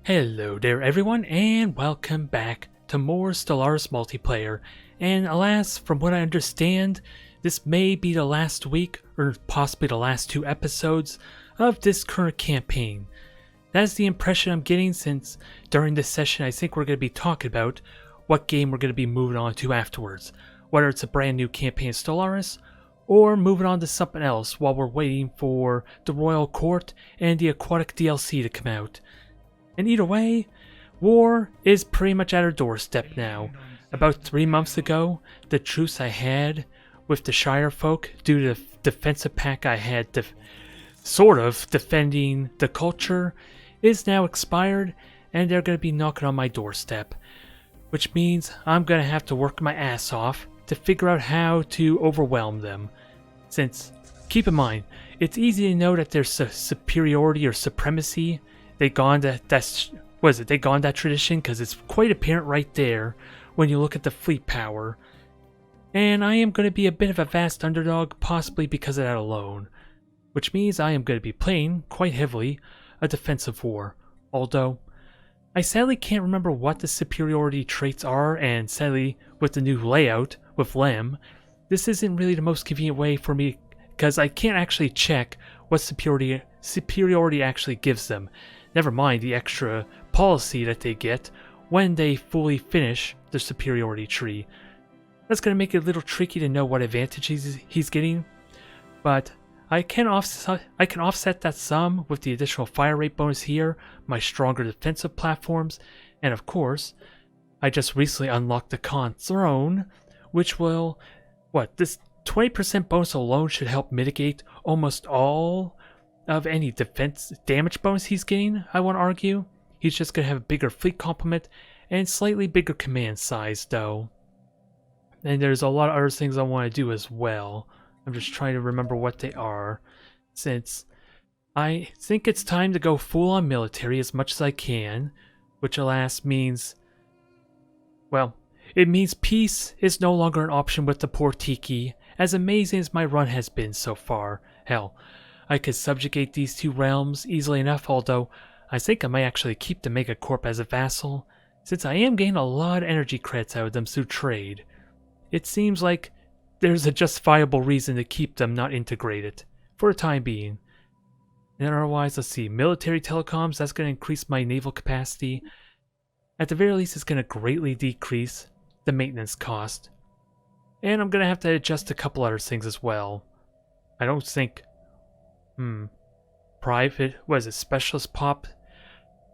Hello there everyone, and welcome back to more Stellaris multiplayer. And alas, from what I understand, this may be the last week, or possibly the last two episodes, of this current campaign. That's the impression I'm getting, since during this session I think we're going to be talking about what game we're going to be moving on to afterwards. Whether it's a brand new campaign of Stellaris, or moving on to something else while we're waiting for the Royal Court and the Aquatic DLC to come out. And either way, war is pretty much at our doorstep now. About 3 months ago, the truce I had with the Shire folk due to the defensive pack I had sort of defending the culture is now expired, and they're going to be knocking on my doorstep. Which means I'm going to have to work my ass off to figure out how to overwhelm them. Since, keep in mind, it's easy to know that there's superiority or supremacy. They gone that tradition, because it's quite apparent right there when you look at the fleet power. And I am going to be a bit of a vast underdog, possibly because of that alone. Which means I am going to be playing, quite heavily, a defensive war. Although, I sadly can't remember what the superiority traits are, and sadly, with the new layout, with Lem, this isn't really the most convenient way for me, because I can't actually check what superiority actually gives them. Never mind the extra policy that they get when they fully finish their superiority tree. That's going to make it a little tricky to know what advantages he's getting, but I can offset that some with the additional fire rate bonus here, my stronger defensive platforms, and of course, I just recently unlocked the Khan Throne, which will, this 20% bonus alone should help mitigate almost all of any defense damage bonus he's getting, I want to argue. He's just going to have a bigger fleet complement and slightly bigger command size though. And there's a lot of other things I want to do as well. I'm just trying to remember what they are, since I think it's time to go full on military as much as I can, which alas means, it means peace is no longer an option with the poor Tiki, as amazing as my run has been so far. Hell, I could subjugate these two realms easily enough, although I think I might actually keep the Megacorp as a vassal, since I am getting a lot of energy credits out of them through trade. It seems like there's a justifiable reason to keep them not integrated, for the time being. And otherwise, let's see, military telecoms, that's going to increase my naval capacity. At the very least, it's going to greatly decrease the maintenance cost. And I'm going to have to adjust a couple other things as well. I don't think... specialist pop?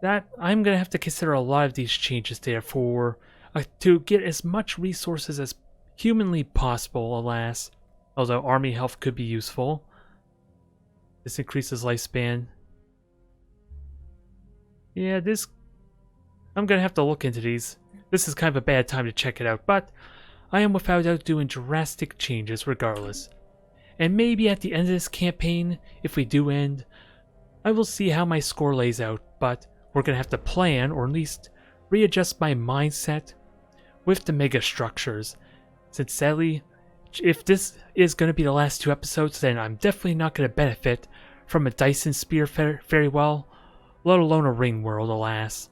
That, I'm going to have to consider a lot of these changes there to get as much resources as humanly possible, alas. Although army health could be useful. This increases lifespan. Yeah, I'm going to have to look into these. This is kind of a bad time to check it out, but I am without doubt doing drastic changes regardless. And maybe at the end of this campaign, if we do end, I will see how my score lays out, but we're going to have to plan, or at least readjust my mindset with the mega structures. Since sadly, if this is going to be the last two episodes, then I'm definitely not going to benefit from a Dyson Spear very well, let alone a Ring World, alas.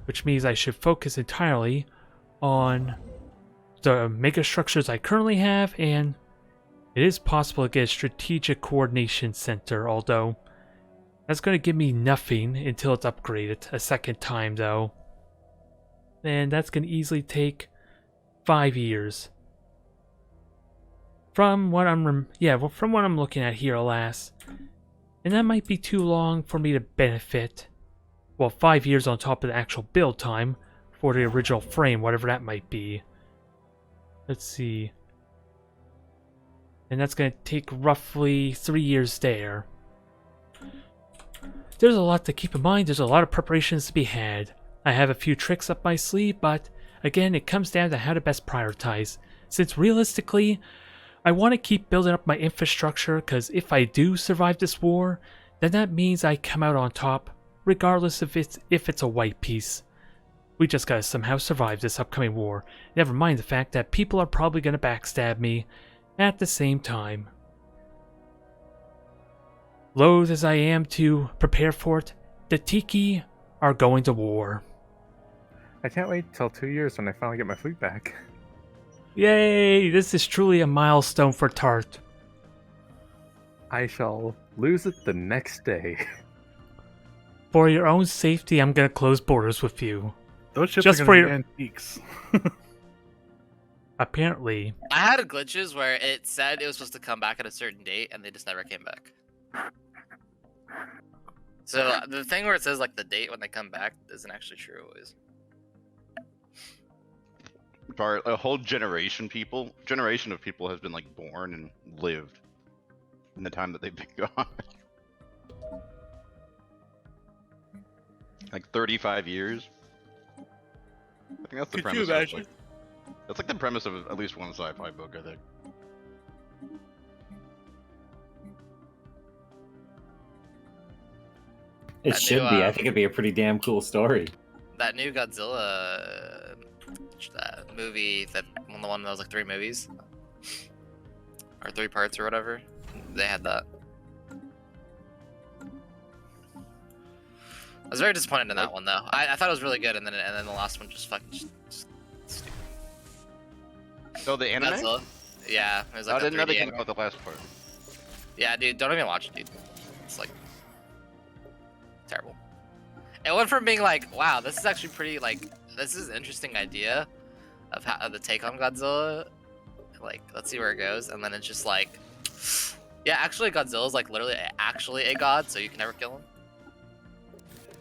Which means I should focus entirely on the mega structures I currently have, and it is possible to get a strategic coordination center, although that's going to give me nothing until it's upgraded a second time though. And that's going to easily take 5 years. From what I'm looking at here, alas. And that might be too long for me to benefit. 5 years on top of the actual build time for the original frame, whatever that might be. Let's see. And that's going to take roughly 3 years there. There's a lot to keep in mind, there's a lot of preparations to be had. I have a few tricks up my sleeve, but again, it comes down to how to best prioritize. Since realistically, I want to keep building up my infrastructure, because if I do survive this war, then that means I come out on top, regardless if it's a white piece. We just gotta somehow survive this upcoming war, never mind the fact that people are probably gonna backstab me at the same time. Loath as I am to prepare for it, the Tiki are going to war. I can't wait till 2 years when I finally get my fleet back. Yay! This is truly a milestone for Tart. I shall lose it the next day. For your own safety, I'm gonna close borders with you. Those ships Just are for going to your- be antiques. Apparently. I had glitches where it said it was supposed to come back at a certain date, and they just never came back. So the thing where it says like the date when they come back isn't actually true always. For a whole generation of people has been like born and lived in the time that they've been gone. Like 35 years. I think that's the Could premise. you imagine? That's like the premise of at least one sci-fi book, I think. It That should new, be. I think it'd be a pretty damn cool story. That new Godzilla movie, the one that was like 3 movies, or 3 parts or whatever, they had that. I was very disappointed in that one though. I thought it was really good, and then the last one just fucking just stupid. So the anime? Godzilla. Yeah, it was like I a didn't know 3D they came anime. out with the last part. Yeah, dude, don't even watch it, dude. It's like terrible. It went from being like, wow, this is actually pretty like this is an interesting idea of how of the take on Godzilla. Like, let's see where it goes, and then it's just like, yeah, actually, Godzilla's like literally actually a god, so you can never kill him.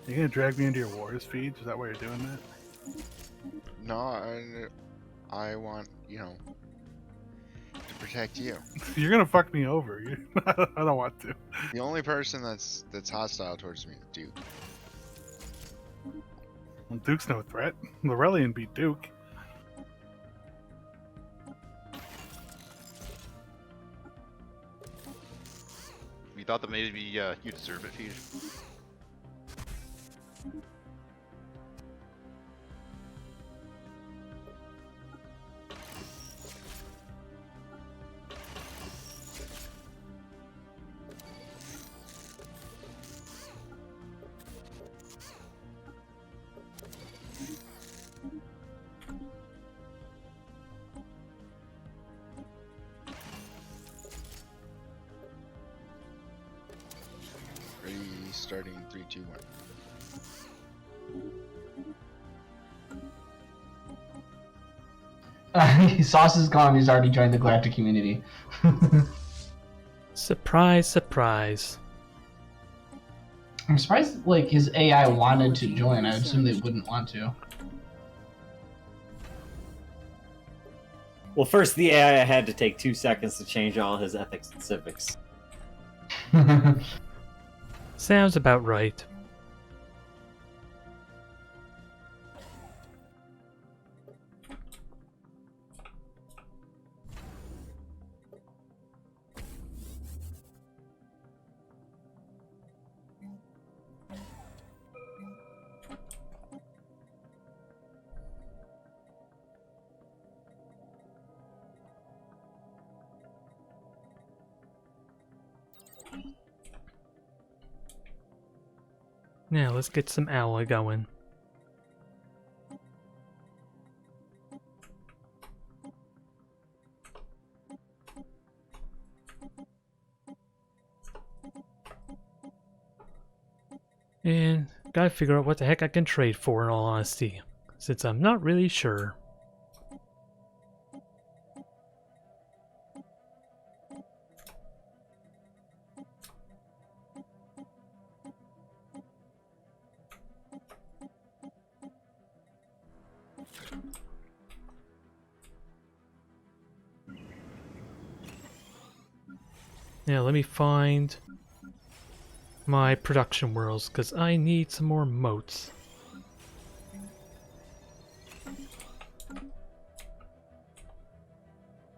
You're going to drag me into your wars feeds? Is that why you're doing that? No, I want, to protect you. You're going to fuck me over. I don't want to. The only person that's hostile towards me is Duke. Well, Duke's no threat. Lorellian beat Duke. You thought that maybe you deserve it, Feed? Ready, starting 3, 2, 1. Sauce is gone. He's already joined the Galactic community. Surprise, surprise. I'm surprised, like, his AI wanted to join. I assume they wouldn't want to. Well, first the AI had to take 2 seconds to change all his ethics and civics. Sounds about right. Now let's get some alloy going. And gotta figure out what the heck I can trade for, in all honesty, since I'm not really sure. Now let me find my production worlds, because I need some more moats.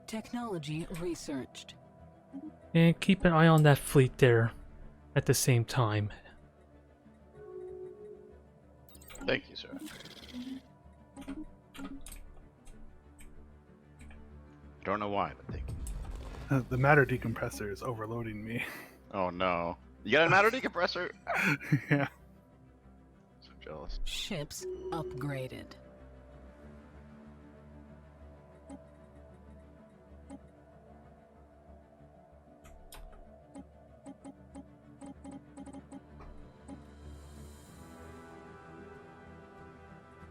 Technology researched. And keep an eye on that fleet there at the same time. Thank you, sir. Don't know why, but thank you. The matter decompressor is overloading me. Oh no. You got a matter decompressor? Yeah. Jealous. Ships upgraded.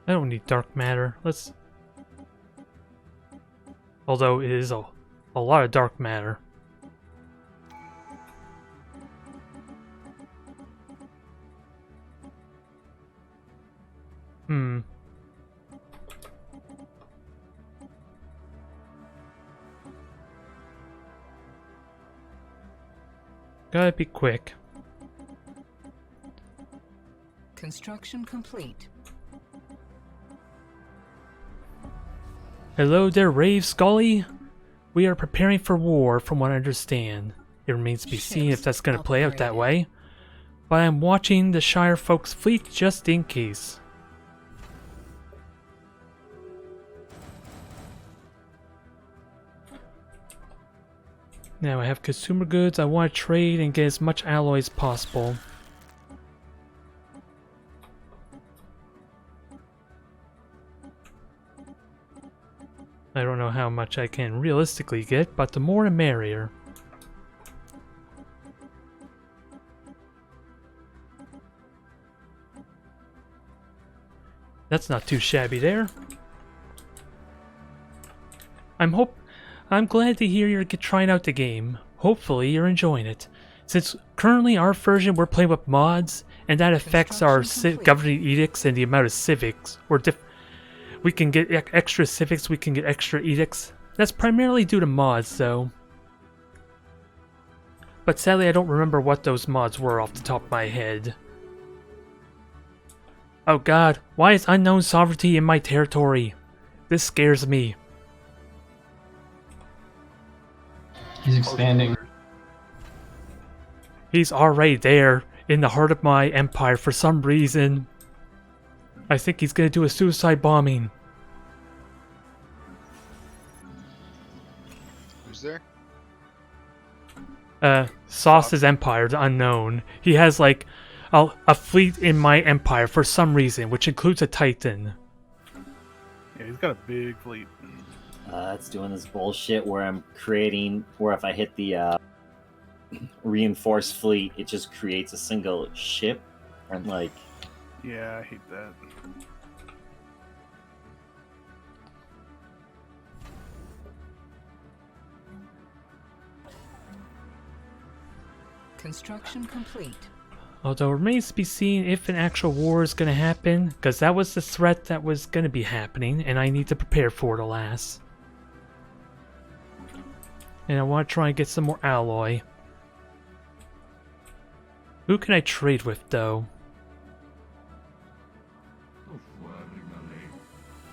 I don't need dark matter. Let's... Although it is a lot of dark matter. Gotta be quick. Construction complete. Hello there, Rave Scully. We are preparing for war, from what I understand. It remains to be seen if that's going to play out that way. But I'm watching the Shire folks' fleet just in case. Now I have consumer goods. I want to trade and get as much alloy as possible. I don't know how much I can realistically get, but the more the merrier. That's not too shabby there. I'm glad to hear you're trying out the game. Hopefully you're enjoying it. Since currently our version we're playing with mods, and that affects our governing edicts and the amount of civics, or we can get extra civics, we can get extra edicts. That's primarily due to mods, though. But sadly, I don't remember what those mods were off the top of my head. Oh god, why is unknown sovereignty in my territory? This scares me. He's expanding. He's already there, in the heart of my empire for some reason. I think he's gonna do a suicide bombing. Who's there? Sauce's empire, the unknown. He has like a fleet in my empire for some reason, which includes a Titan. Yeah, he's got a big fleet. It's doing this bullshit where I'm creating, where if I hit the reinforced fleet, it just creates a single ship, and like. Yeah, I hate that. Construction complete. Although it remains to be seen if an actual war is going to happen, because that was the threat that was going to be happening, and I need to prepare for it, alas. And I want to try and get some more alloy. Who can I trade with, though?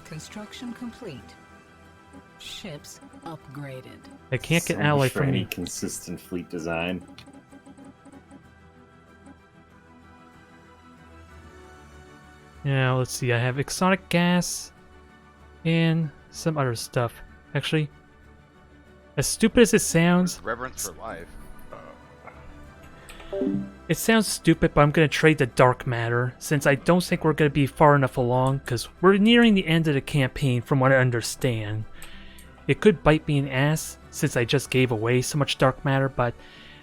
Construction complete. Ships upgraded. I can't get So alloy much for from any me. consistent fleet design. Now, let's see, I have exotic gas and some other stuff. Actually, as stupid as it sounds, Reverence for life. it sounds stupid, but I'm going to trade the dark matter, since I don't think we're going to be far enough along, because we're nearing the end of the campaign from what I understand. It could bite me in the ass, since I just gave away so much dark matter, but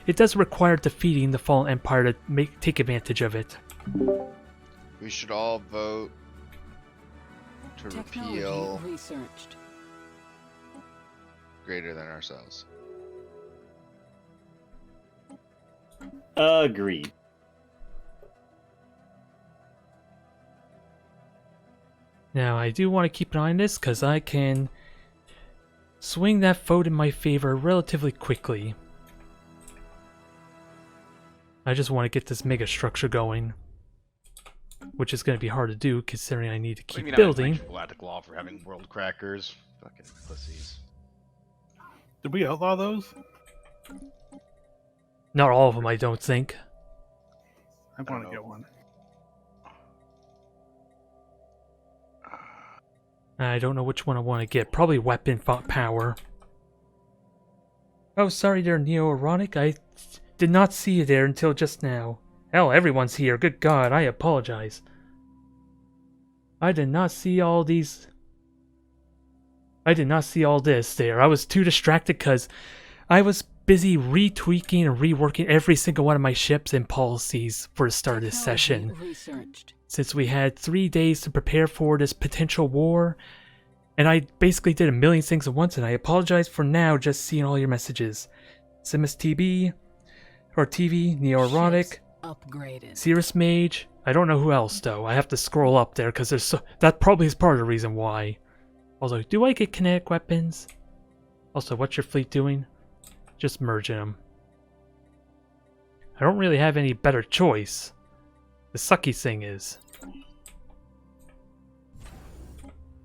it does require defeating the Fallen Empire to take advantage of it. We should all vote to Technology repeal researched. greater than ourselves. Agreed. Now, I do want to keep an eye on this, because I can swing that vote in my favor relatively quickly. I just want to get this mega structure going, which is going to be hard to do, considering I need to What do you keep mean building. I Galactic Law for having world crackers? Fucking pussies. Did we outlaw those? Not all of them, I don't think. I want know. to get one. I don't know which one I want to get. Probably weapon power. Oh, sorry there, Neo-Ironic. I did not see you there until just now. Hell, everyone's here. Good God, I apologize. I did not see all these. I did not see all this there. I was too distracted because I was busy retweaking and reworking every single one of my ships and policies for the start of this session. Researched. Since we had 3 days to prepare for this potential war, and I basically did a million things at once, and I apologize for now just seeing all your messages. Simus TB, or TV, Neo-Erotic, Ships upgraded. Cirrus Mage. I don't know who else though. I have to scroll up there because there's that probably is part of the reason why. Also, do I get kinetic weapons? Also, what's your fleet doing? Just merging them. I don't really have any better choice. The sucky thing is.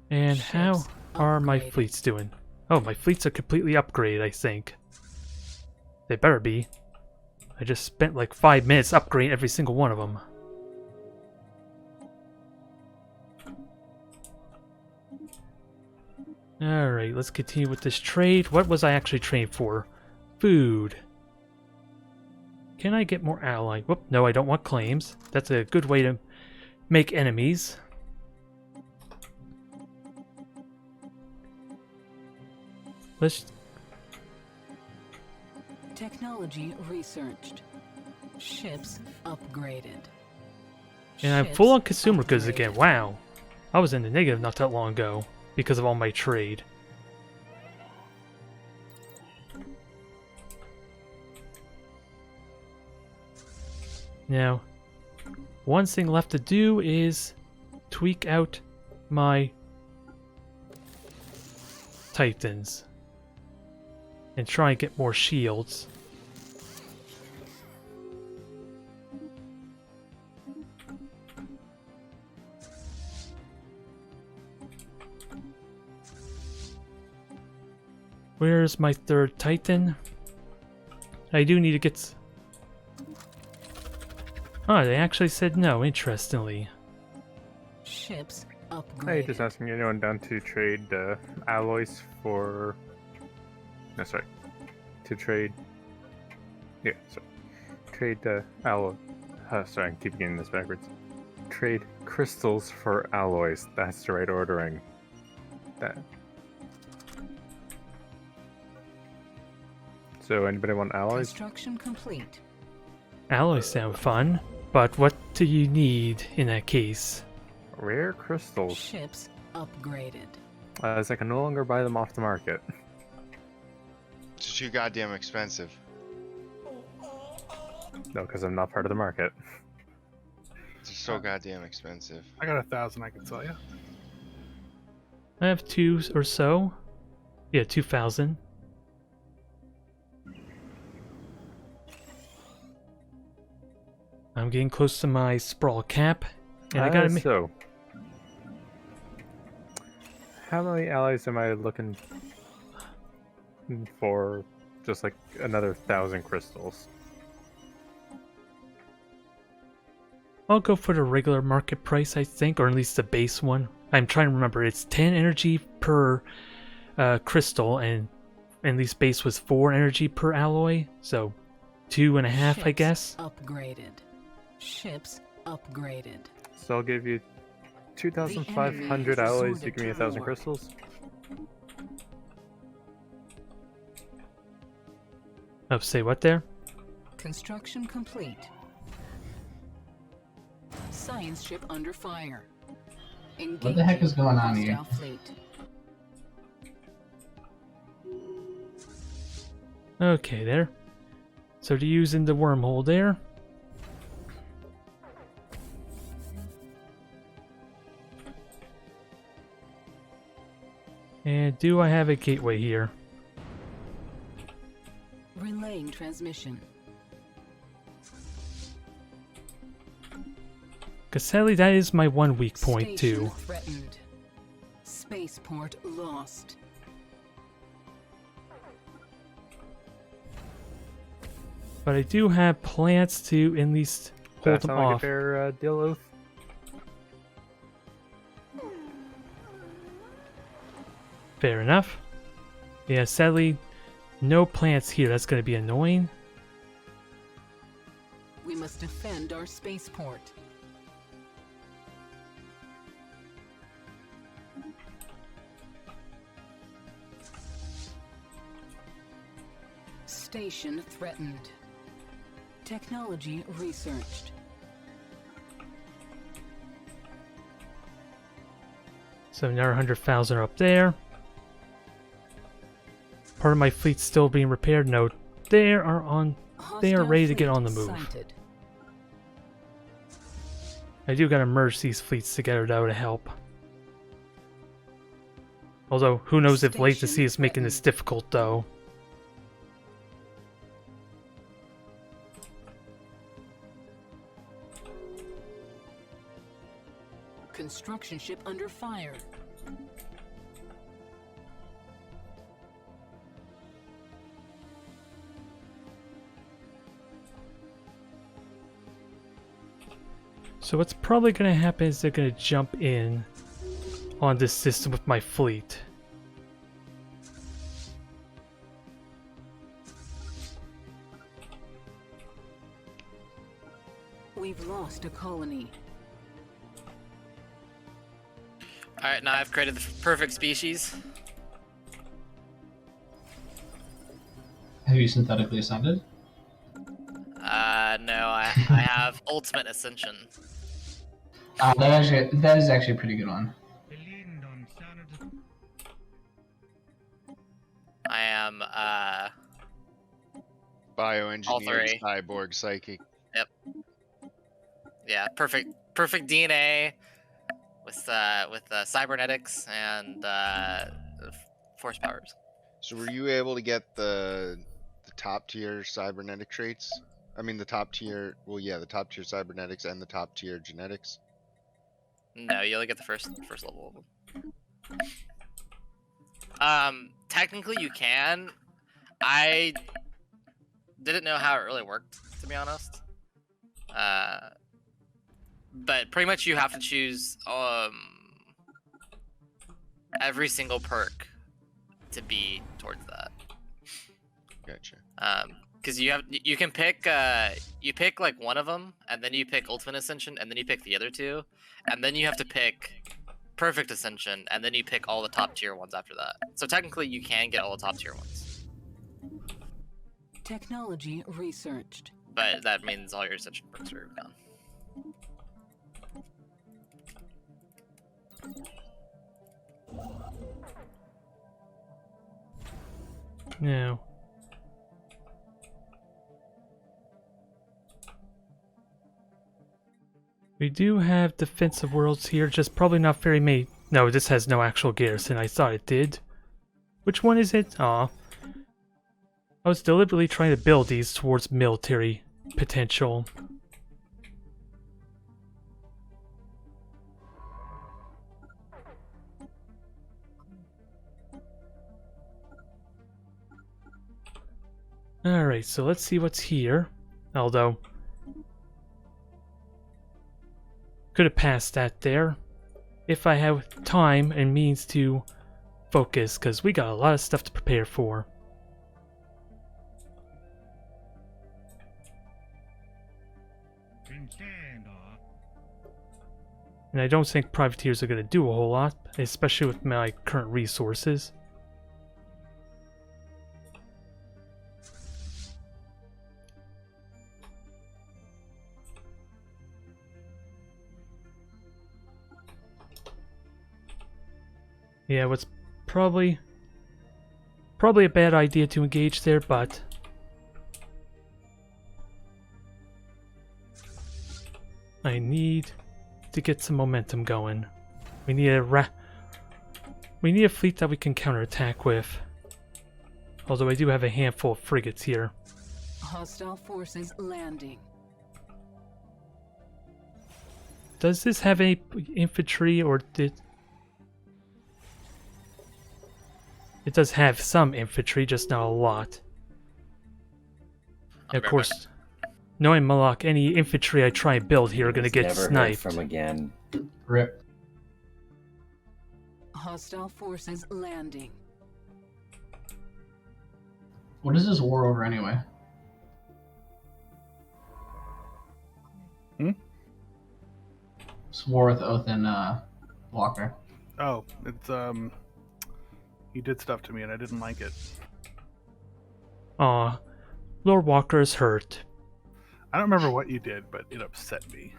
And how Ships are my upgraded. fleets doing? Oh, my fleets are completely upgraded, I think. They better be. I just spent like 5 minutes upgrading every single one of them. Alright, let's continue with this trade. What was I actually trading for? Food. Can I get more ally? Whoop, no, I don't want claims. That's a good way to make enemies. Let's... Technology researched. Ships upgraded. And I'm Ships full on consumer goods again. upgraded. Wow. I was in the negative not that long ago because of all my trade. Now, one thing left to do is tweak out my Titans and try and get more shields. Where's my third Titan? I do need to get... Oh, they actually said no, interestingly. Ships Hey, upgraded. just asking anyone down to trade alloys for... No, sorry. To trade... Yeah, sorry. Trade alloy... sorry, I keep getting this backwards. Trade crystals for alloys. That's the right ordering. That. So, anybody want alloys? Construction complete. Alloys sound fun, but what do you need in that case? Rare crystals. Ships upgraded. As I can no longer buy them off the market. It's too goddamn expensive. No, because I'm not part of the market. It's so goddamn expensive. I got 1,000 I can sell you. I have 2 or so. Yeah, 2,000. I'm getting close to my sprawl cap, and I gotta So, how many allies am I looking for? Just like another 1,000 crystals. I'll go for the regular market price, I think, or at least the base one. I'm trying to remember. It's 10 energy per crystal, and at least base was 4 energy per alloy, so 2.5, I Ships guess. Upgraded. Ships upgraded. So I'll give you 2,500 The enemy alloys. has You give me resorted to 1,000 war. crystals. Oh, say what there? Construction complete. Science ship under fire. What the heck is going on here? Hostile fleet. Okay, there. So to use in the wormhole there. And do I have a gateway here? Relaying transmission. Because sadly that is my one weak point Station too. threatened. Spaceport lost. But I do have plans to at least hold That them sound like a off. fair deal, Oath? Fair enough. Yeah, sadly, no plants here. That's going to be annoying. We must defend our spaceport. Station threatened. Technology researched. So now 100,000 are up there. Part of my fleet's still being repaired. No, they are ready to get on the move. Sighted. I do gotta merge these fleets together though to help. Although, who knows if latency is making this difficult though. Construction ship under fire. So what's probably gonna happen is they're gonna jump in on this system with my fleet. We've lost a colony. Alright, now I've created the perfect species. Have you synthetically ascended? No, I have ultimate ascension. That is actually a pretty good one. I am, Bioengineered three. cyborg psychic. yeah, perfect DNA with cybernetics and force powers. So were you able to get the top tier cybernetic traits? I mean the top tier, well yeah, the top tier cybernetics and the top tier genetics. No, you only get the first level of them. Technically you can. I didn't know how it really worked, to be honest. But pretty much you have to choose every single perk to be towards that. Gotcha. Because you can pick you pick like one of them, and then you pick Ultimate Ascension, and then you pick the other two, and then you have to pick Perfect Ascension, and then you pick all the top tier ones after that. So technically, you can get all the top tier ones. Technology researched. But that means all your Ascension perks are gone. No. We do have defensive worlds here, just probably not very many. No, this has no actual garrison. I thought it did. Which one is it? Aw. I was deliberately trying to build these towards military potential. Alright, so let's see what's here. Although, could have passed that there if I have time and means to focus, because we got a lot of stuff to prepare for. And I don't think privateers are going to do a whole lot, especially with my current resources. Yeah, what's probably a bad idea to engage there, but I need to get some momentum going. We need a fleet that we can counterattack with. Although I do have a handful of frigates here. Hostile forces landing. Does this have any infantry, or did... It does have some infantry, just not a lot. And of course, knowing Malak, any infantry I try and build here are going to get sniped. Never heard from again. Rip. Hostile forces landing. What is this war over anyway? This war with Oath and Walker. Oh, it's he did stuff to me and I didn't like it. Aw, Lord Walker is hurt. I don't remember what you did, but it upset me.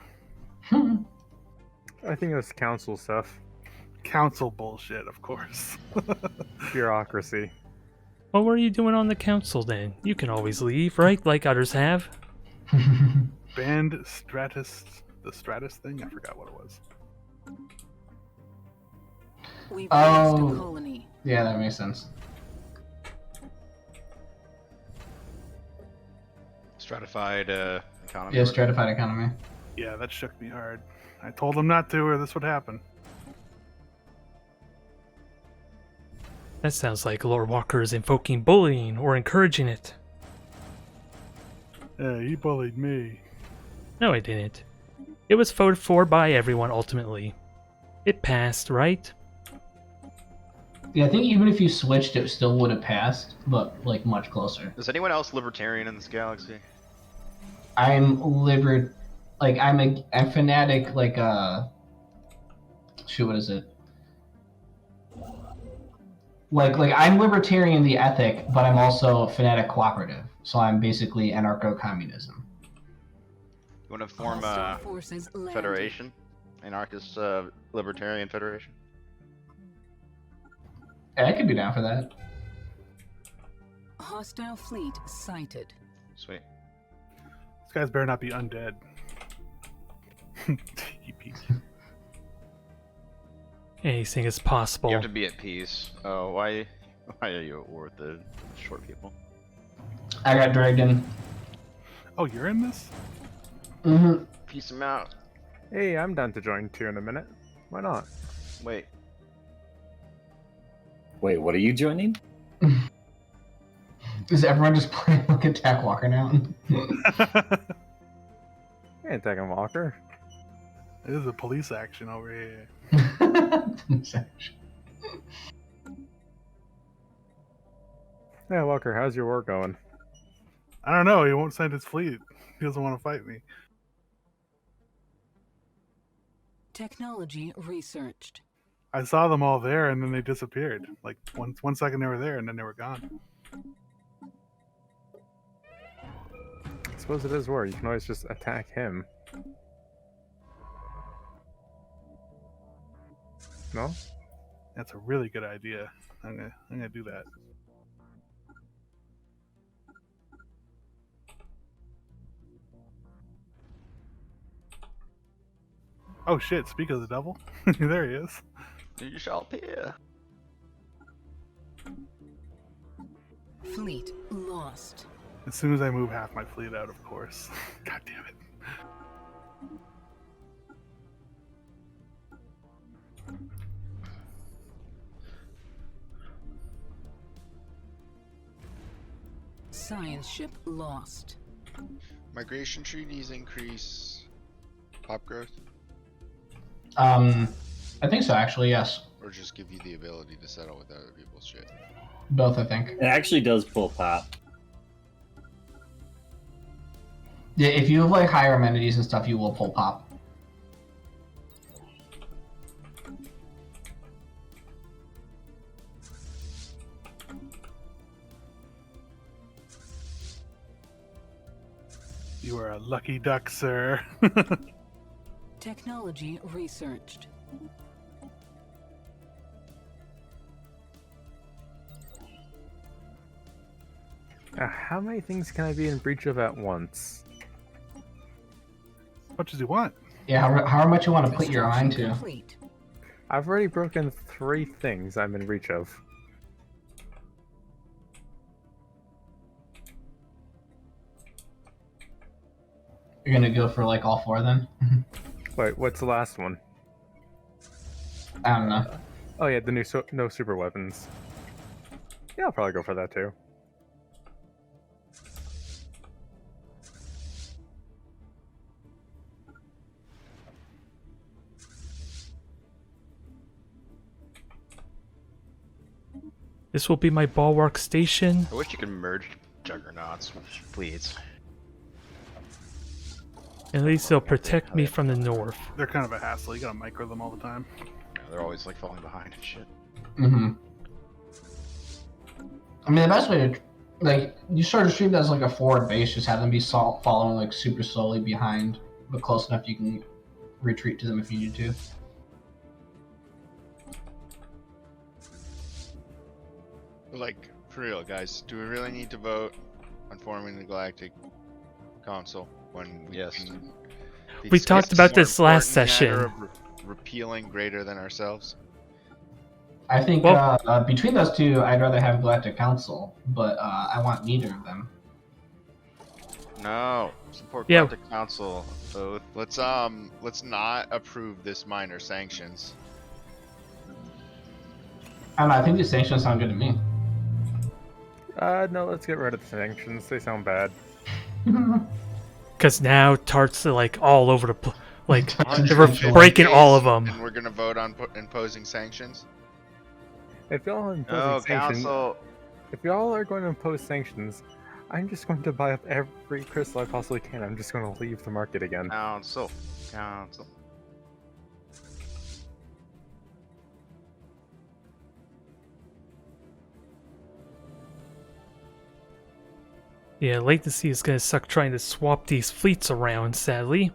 I think it was council stuff. Council bullshit, of course. Bureaucracy. What were you doing on the council then? You can always leave, right? Like others have. Banned the Stratus thing? I forgot what it was. We've lost a Oh. colony. Yeah, that makes sense. Stratified economy. Yeah, stratified economy. Yeah, that shook me hard. I told them not to, or this would happen. That sounds like Lord Walker is invoking bullying or encouraging it. Yeah, he bullied me. No, I didn't. It was voted for by everyone ultimately. It passed, right? Yeah, I think even if you switched, it still would have passed, but like much closer. Is anyone else libertarian in this galaxy? I'm I'm a fanatic, shoot, what is it? Like I'm libertarian the ethic, but I'm also a fanatic cooperative. So I'm basically anarcho-communism. You want to form Hostile a forces landing. federation? Anarchist libertarian federation? Yeah, I could be down for that. Hostile fleet sighted. Sweet. These guys better not be undead. TP. Anything is possible. You have to be at peace. Oh, why are you at war with the short people? I got dragged in. Oh, you're in this? Mm-hmm. Peace them out. Hey, I'm down to join too in a minute. Why not? Wait. Wait, what are you joining? Is everyone just playing like Attack Walker now? Hey, attacking Walker. It is a police action over here. Yeah, Walker, how's your war going? I don't know. He won't send his fleet. He doesn't want to fight me. Technology researched. I saw them all there, and then they disappeared. Like one second they were there, and then they were gone. I suppose it is war. You can always just attack him. No? That's a really good idea. I'm gonna do that. Oh shit! Speak of the devil, there he is. You shall appear. Fleet lost. As soon as I move half my fleet out, of course. God damn it. Science ship lost. Migration treaties increase pop growth, I think so, actually, yes. or just give you the ability to settle with other people's shit. Both, I think. It actually does pull pop. Yeah, if you have like higher amenities and stuff, you will pull pop. You are a lucky duck, sir. Technology researched. How many things can I be in breach of at once? As much as you want. Yeah, how much you want to put your mind to. Complete. I've already broken 3 things I'm in reach of. You're gonna go for like all 4 then? Wait, what's the last one? I don't know. Oh yeah, the new no super weapons. Yeah, I'll probably go for that too. This will be my bulwark station. I wish you could merge juggernauts with fleets. At least they'll protect me from the north. They're kind of a hassle. You gotta micro them all the time. Yeah, they're always like falling behind and shit. Mm-hmm. I mean, the best way to Like, you start a stream that's like a forward base, just have them be following like super slowly behind, but close enough you can retreat to them if you need to. Like, for real, guys, do we really need to vote on forming the Galactic Council when we Yes. can- We it's talked a about more this last important matter session. of repealing greater than ourselves. I think Well- between those two, I'd rather have Galactic Council, but I want neither of them. No. Support Yeah. Galactic Council. Both. Let's not approve this minor sanctions. I don't know, I think these sanctions sound good to me. No, let's get rid of the sanctions. They sound bad. Because now tarts are like all over the like Tarts they are were central. breaking all of them. And we're gonna vote on imposing sanctions. If y'all are imposing No, sanctions, Council. if y'all are going to impose sanctions, I'm just going to buy up every crystal I possibly can. I'm just going to leave the market again. Council. Council. Yeah, latency is gonna suck trying to swap these fleets around, sadly.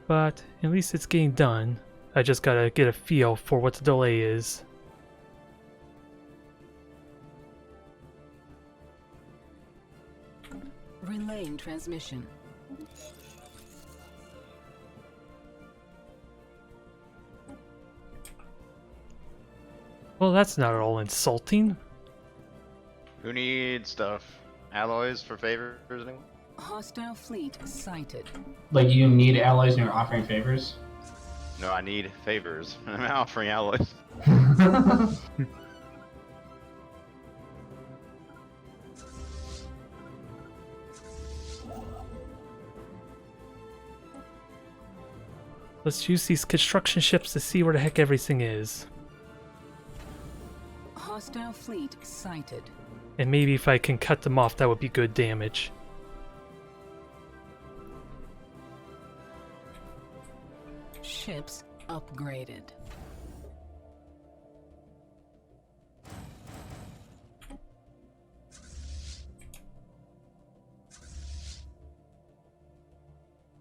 But at least it's getting done. I just gotta get a feel for what the delay is. Relaying transmission. Well, that's not at all insulting. Who needs stuff? Alloys for favors, anyone? Hostile fleet sighted. Like, you need allies and you're offering favors? No, I need favors. I'm offering alloys. Let's use these construction ships to see where the heck everything is. Hostile fleet sighted. And maybe if I can cut them off, that would be good damage. Ships upgraded.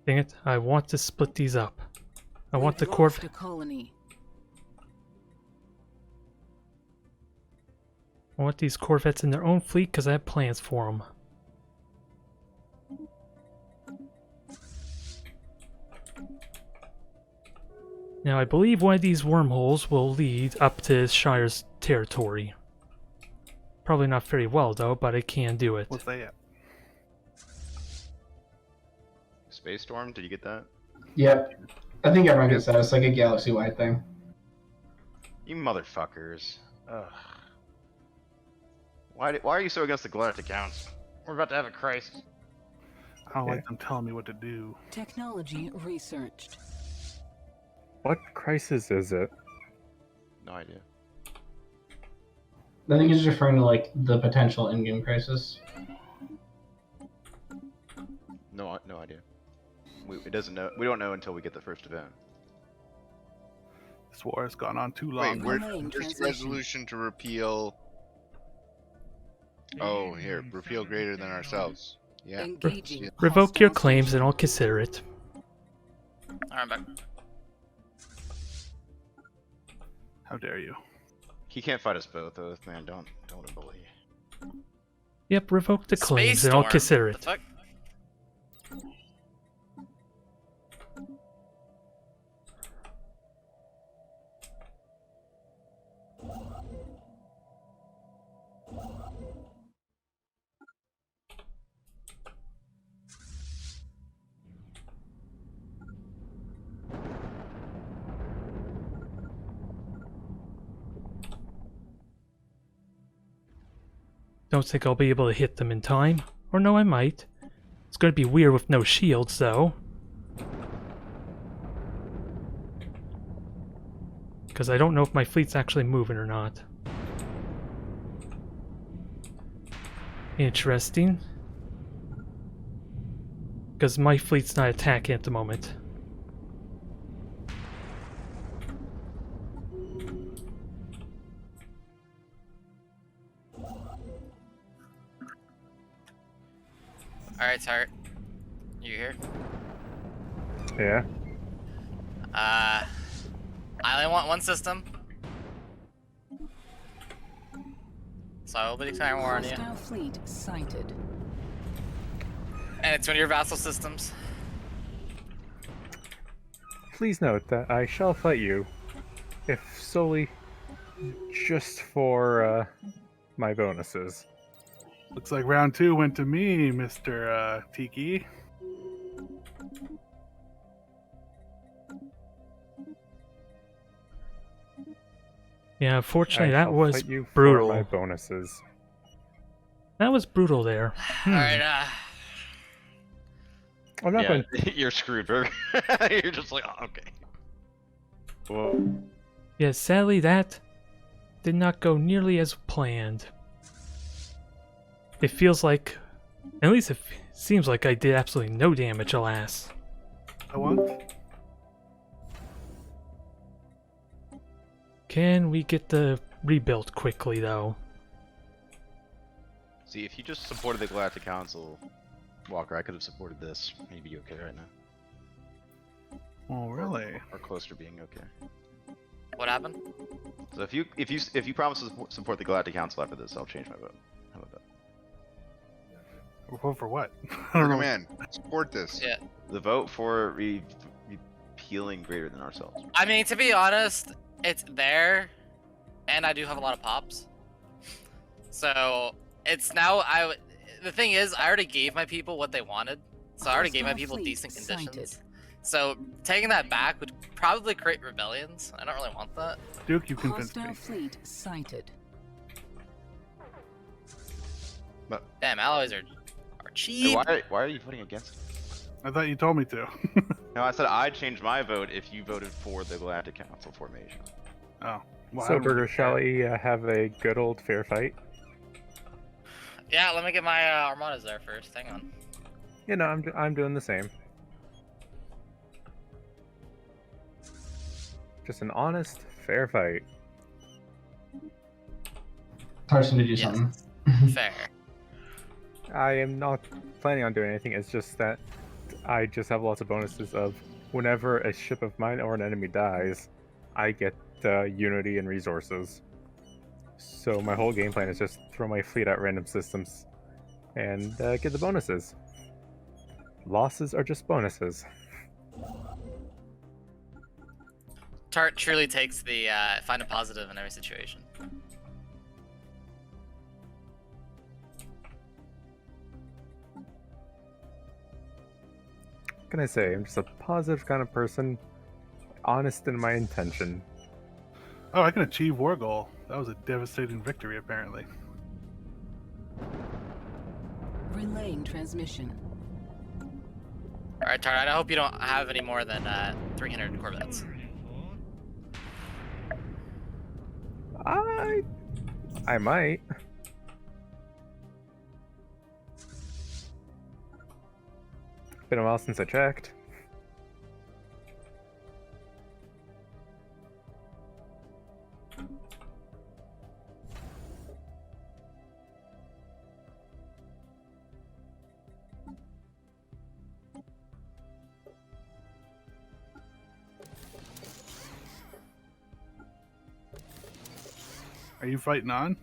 Dang it, I want to split these up. I want the We've lost Corvette. a colony. I want these Corvettes in their own fleet because I have plans for them. Now I believe one of these wormholes will lead up to Shire's territory. Probably not very well though, but I can do it. What's that? Space Storm, did you get that? Yep. I think everyone gets that. It's like a galaxy-wide thing. You motherfuckers. Ugh. Why are you so against the Galactic Council? We're about to have a crisis. I don't like them telling me what to do. Technology researched. What crisis is it? No idea. I think he's referring to like the potential in-game crisis. No idea. It doesn't know. We don't know until we get the first event. This war has gone on too Wait, long. where's Domain the transition. resolution to repeal? Oh, here, repeal greater than ourselves. Yeah. Engaging. Revoke your hostile claims and station. I'll consider it. Alright, I'm back. How dare you? He can't fight us both, Oath, man. Don't bully. Yep, revoke the claims Space and I'll Storm. consider The it. fuck? Don't think I'll be able to hit them in time. Or no, I might. It's gonna be weird with no shields, though. Because I don't know if my fleet's actually moving or not. Interesting. Because my fleet's not attacking at the moment. Alright, Tart. You here? Yeah. I only want one system. So I will be declaring war on you. Hostile fleet sighted. And it's one of your vassal systems. Please note that I shall fight you, if solely just for my bonuses. Looks like round 2 went to me, Mr. Tiki. Yeah, unfortunately, I that shall was fight you brutal. for my bonuses. That was brutal there. Alright, I'm not Yeah, going. you're screwed, Berg. You're just like, oh, okay. Well, Yeah, sadly, that did not go nearly as planned. It feels like, at least it seems like I did absolutely no damage, alas. I want. Can we get the rebuilt quickly, though? see, if you just supported the Galactic Council, Walker, I could have supported this. Maybe okay right now. Oh, really? Or close to being okay. what happened? So if you promise to support the Galactic Council after this, I'll change my vote. How about that? Vote for what? I don't know. Man, support this. Yeah. The vote for repealing greater than ourselves. I mean, to be honest, it's there, and I do have a lot of pops. So it's now the thing is, I already gave my people what they wanted, so I already gave my people decent conditions. So taking that back would probably create rebellions. I don't really want that. Duke, you convinced Hostile me. fleet sighted. Damn, alloys are Hey, cheap. why are you voting against it? I thought you told me to. No, I said I'd change my vote if you voted for the Galactic Council formation. Oh. Well, I So, don't Burger, really shall care. we have a good old fair fight? Yeah, let me get my armadas there first. Hang on. You know, I'm doing the same. Just an honest, fair fight. Tarson to do Yes. something. Fair. I am not planning on doing anything. It's just that I just have lots of bonuses of whenever a ship of mine or an enemy dies, I get unity and resources. So my whole game plan is just throw my fleet at random systems and get the bonuses. Losses are just bonuses. Tart truly takes the find a positive in every situation. What can I say? I'm just a positive kind of person, honest in my intention. Oh, I can achieve war goal. That was a devastating victory, apparently. Relaying transmission. All right, Tart. I hope you don't have any more than 300 Corvettes. I might. Been a while since I checked. Are you fighting on?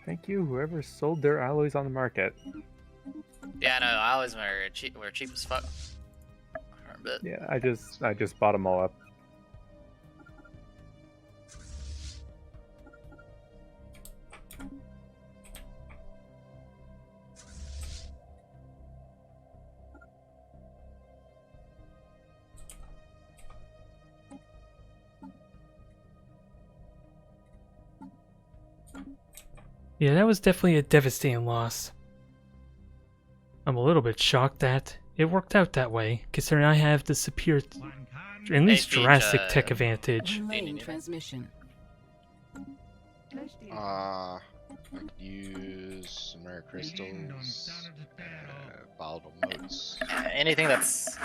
Thank you, whoever sold their alloys on the market. Yeah, no, alloys were cheap. We're cheap as fuck. But Yeah, I just bought them all up. Yeah, that was definitely a devastating loss. I'm a little bit shocked that it worked out that way, considering I have the superior, at least Feed, Jurassic tech advantage. Relaying transmission. I could use some rare crystals, volatile motes. anything that's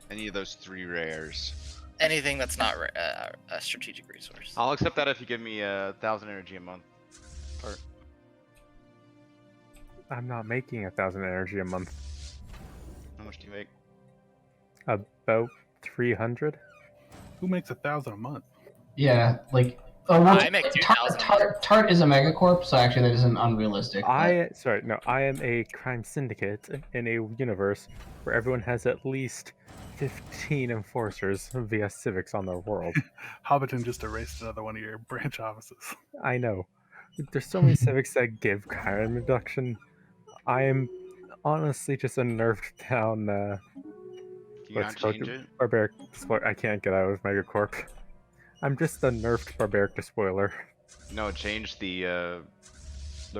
Any of those 3 rares. anything that's not a strategic resource. I'll accept that if you give me 1,000 energy a month. Or I'm not making 1,000 energy a month. how much do you make? About 300. Who makes 1,000 a month? Yeah, like. Oh, well, I make 2,000. Tart is a megacorp, so actually that isn't unrealistic. but- I am a crime syndicate in a universe where everyone has at least 15 enforcers via civics on their world. Hobbiton just erased another one of your branch offices. I know. There's so many civics that give crime reduction. I am honestly just a nerfed down Can you not change it? barbaric spoiler. I can't get out of Megacorp. I'm just a nerfed barbaric despoiler. No, change the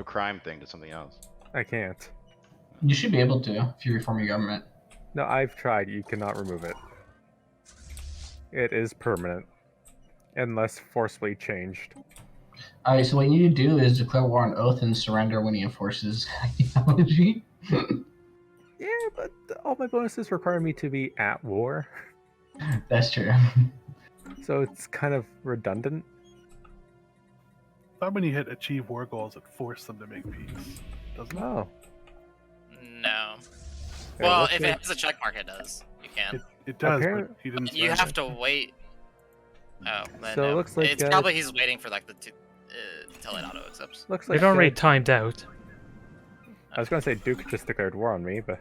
crime thing to something else. I can't. You should be able to if you reform your government. No, I've tried. You cannot remove it. It is permanent. Unless forcibly changed. Alright, so what you need to do is declare war on oath and surrender when he enforces ideology. Yeah, but all my bonuses require me to be at war. That's true. So it's kind of redundant. I thought when you hit achieve war goals, it forced them to make peace. Doesn't it? Oh. No. Yeah, Well, what's if it- it has a check mark, it does. You can. It does, Appar- but he didn't. You surrender. have to wait. Oh, then So it no. looks like, it's probably he's waiting for like until it auto accepts. Looks like They've already timed out. I was gonna say Duke just declared war on me, but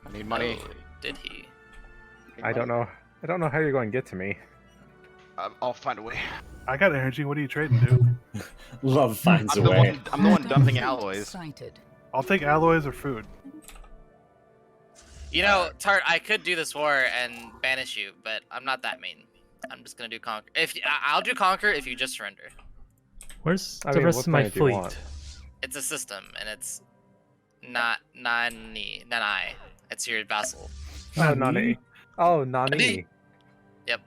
I need money. Oh, did he? I don't know. I don't know how you're going to get to me. I'll find a way. I got energy. What are you trading, dude? Love finds a I'm the way. one. I'm the one dumping alloys. Sighted. I'll take alloys or food. You know, Tart, I could do this war and banish you, but I'm not that mean. I'm just gonna do conquer. I'll do conquer if you just surrender. Where's I the mean, rest what of my planet do you fleet? want? It's a system, and it's not Nani. It's your vassal. Oh, Nani. Oh, Nani. Nani. Yep.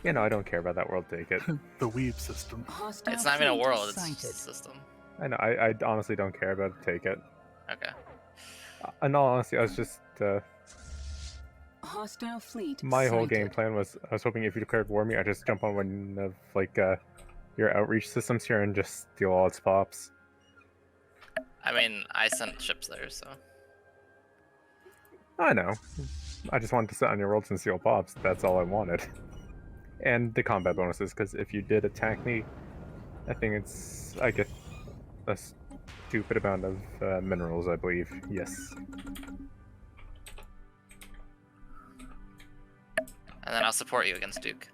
Yeah, no, I don't care about that world. Take it. The weeb system. Hostile It's not even a fleet world. It's sighted. just a system. I know. I honestly don't care about it. Take it. Okay. In all honesty, I was just Hostile fleet my whole sighted. game plan was I was hoping if you declared war on me, I just jump on one of like your outreach systems here and just steal all its pops. I mean, I sent ships there, so. I know. I just wanted to sit on your worlds and steal pops. That's all I wanted. And the combat bonuses, because if you did attack me, I think I get a stupid amount of minerals, I believe. Yes. And then I'll support you against Duke.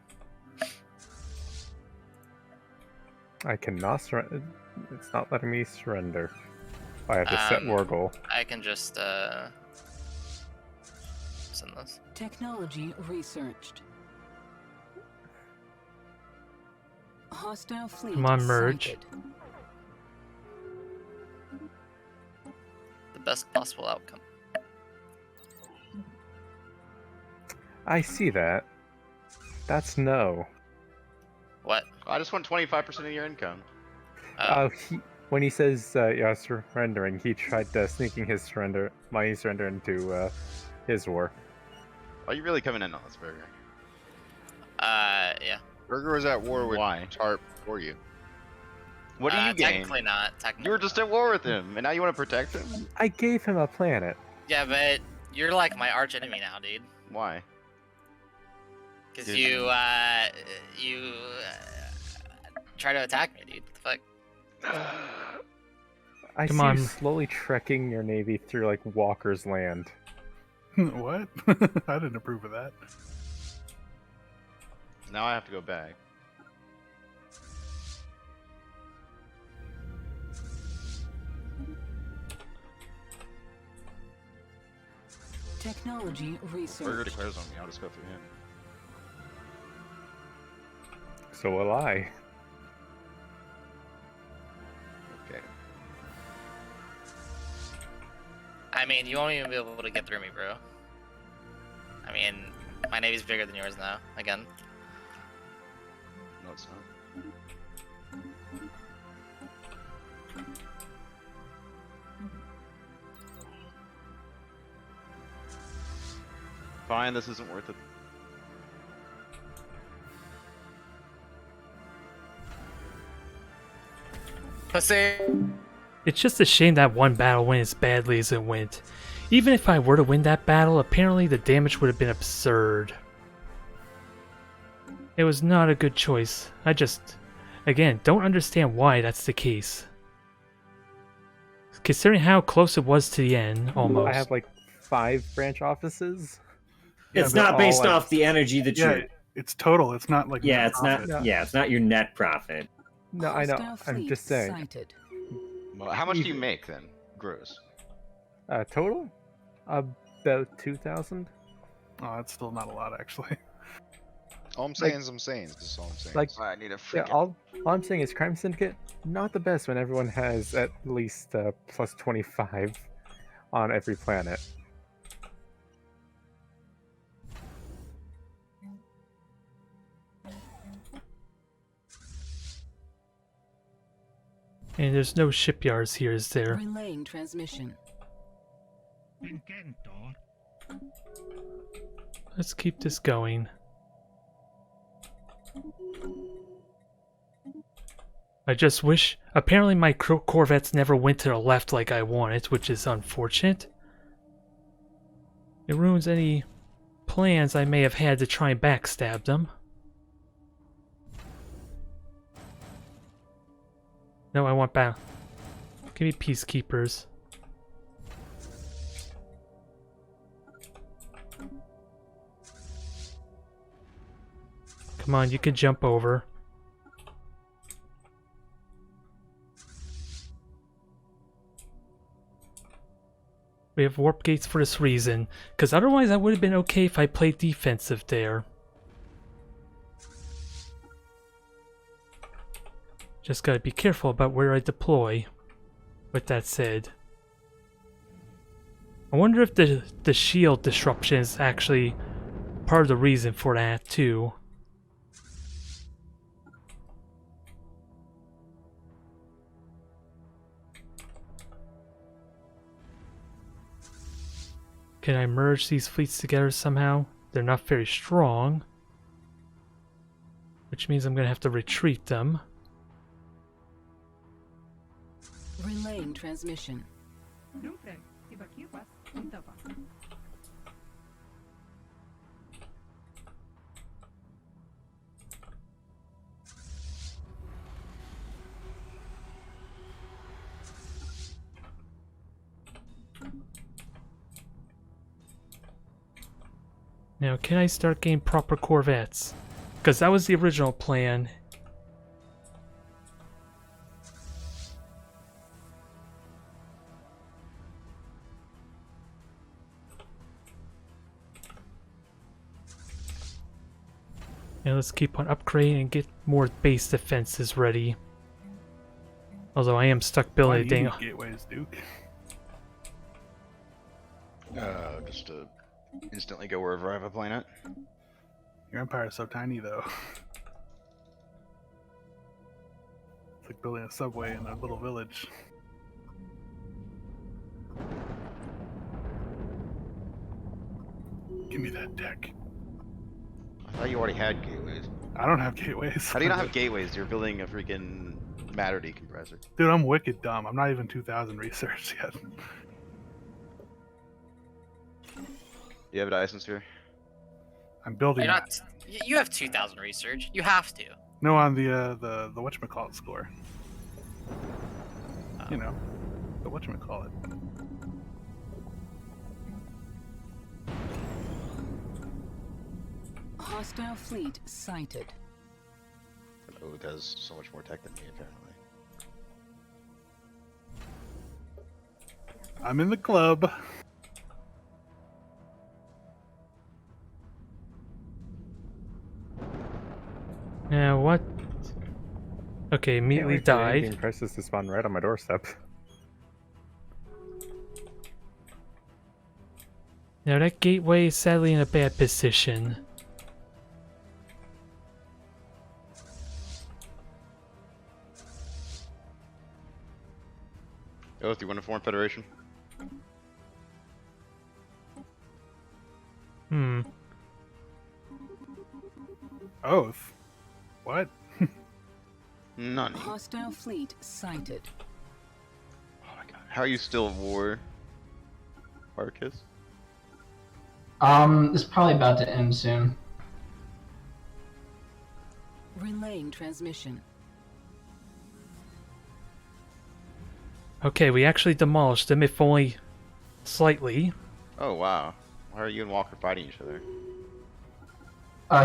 I cannot surrender. It's not letting me surrender. I have to set war goal. I can just send this. Technology researched. Hostile fleet Come on, merge. sighted. The best possible outcome. I see that. That's no. What? I just want 25% of your income. When he says yeah, surrendering, he tried sneaking my surrender into his war. Are you really coming in on this, Burger? Yeah. Burger was at war with Why? Tarp for you. What do you gain? Technically not. Technically You were just not. at war with him, and now you want to protect him? I gave him a planet. Yeah, but you're like my arch enemy now, dude. Why? Because Dude. you try to attack me, dude. What the fuck? I Come see on. you slowly trekking your navy through like Walker's land. What? I didn't approve of that. Now I have to go back. Technology Burger research. declares on me. I'll just go through him. So will I. Okay. I mean, you won't even be able to get through me, bro. I mean, my navy's bigger than yours now. Again. No, it's not. Fine, this isn't worth it. Pussy. It's just a shame that one battle went as badly as it went. Even if I were to win that battle, apparently the damage would have been absurd. It was not a good choice. I just, again, don't understand why that's the case. Considering how close it was to the end, almost. I have like 5 branch offices. It's they're not all based like- off the energy that Yeah, you. it's total. It's not like Yeah, net it's not. profit. Yeah, it's not your net profit. No, I know. Hostile I'm fleet just saying. sighted. Well, how much do you make then? Gross. Total? About 2,000. Oh, that's still not a lot, actually. All I'm saying is I'm saying. That's all I'm saying. Like, I need a yeah, freaking. all I'm saying is Crime Syndicate, not the best when everyone has at least plus 25 on every planet. And there's no shipyards here, is there? Relaying transmission. Let's keep this going. I just wish... Apparently my Corvettes never went to the left like I wanted, which is unfortunate. It ruins any plans I may have had to try and backstab them. No, I want back. Give me peacekeepers. Come on, you can jump over. We have warp gates for this reason, because otherwise I would have been okay if I played defensive there. Just gotta be careful about where I deploy. With that said, I wonder if the shield disruption is actually part of the reason for that too. Can I merge these fleets together somehow? They're not very strong, which means I'm gonna have to retreat them. Relaying transmission. Now, can I start getting proper Corvettes? Because that was the original plan. And let's keep on upgrading and get more base defenses ready. Although I am stuck Why building a do you dang... need gateways, Duke? Just to instantly go wherever I have a planet. Your empire is so tiny, though. It's like building a subway in a little village. Give me that deck. I thought you already had gateways. I don't have gateways. How do you not have gateways? You're building a freaking matter decompressor. Dude, I'm wicked dumb. I'm not even 2,000 research yet. You have a Dyson sphere? I'm building You're that. not. You have 2,000 research. You have to. No, on the whatchamacallit score. You know, the whatchamacallit. Hostile fleet sighted. But Oath has so much more tech than me, apparently. I'm in the club. Now what? Okay, Can't immediately wait for the died. endgame prices to spawn right on my doorstep. Now that gateway is sadly in a bad position. Oath, you want to form Federation? Hmm. Oath. What? No, money. Hostile fleet sighted. Oh my god. How are you still at war, Marcus? It's probably about to end soon. Relaying transmission. Okay, we actually demolished them, if only slightly. Oh wow. Why are you and Walker fighting each other?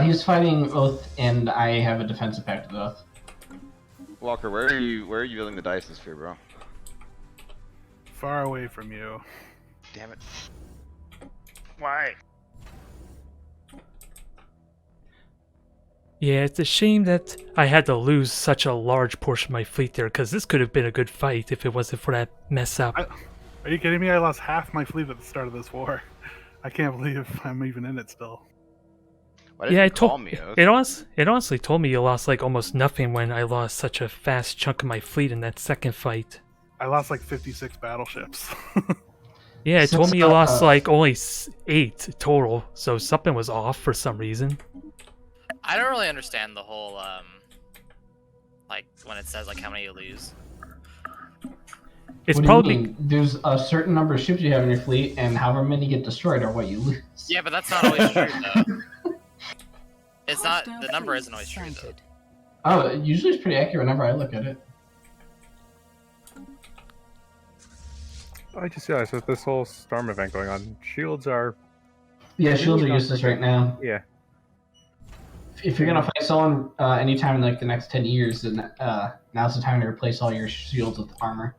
He's fighting Oath, and I have a defensive pact with Oath. Walker, where are you building the Dyson sphere, bro? Far away from you. Damn it. Why? Yeah, it's a shame that I had to lose such a large portion of my fleet there, because this could have been a good fight if it wasn't for that mess up. Are you kidding me? I lost half my fleet at the start of this war. I can't believe I'm even in it still. Why didn't Yeah, you it call told me, Oath? it honestly told me you lost like almost nothing when I lost such a fast chunk of my fleet in that second fight. I lost like 56 battleships. Yeah, it told Since, me you lost like only 8 total, so something was off for some reason. I don't really understand the whole like when it says like how many you lose. It's What do probably you mean? There's a certain number of ships you have in your fleet, and however many get destroyed are what you lose. Yeah, but that's not always true though. It's not. Hostile The number fleet isn't always true though. sighted. Oh, usually it's pretty accurate whenever I look at it. I just realized with this whole storm event going on, shields are Yeah, shields are not useless right now. yeah. If you're gonna fight someone anytime in like the next 10 years, then now's the time to replace all your shields with armor.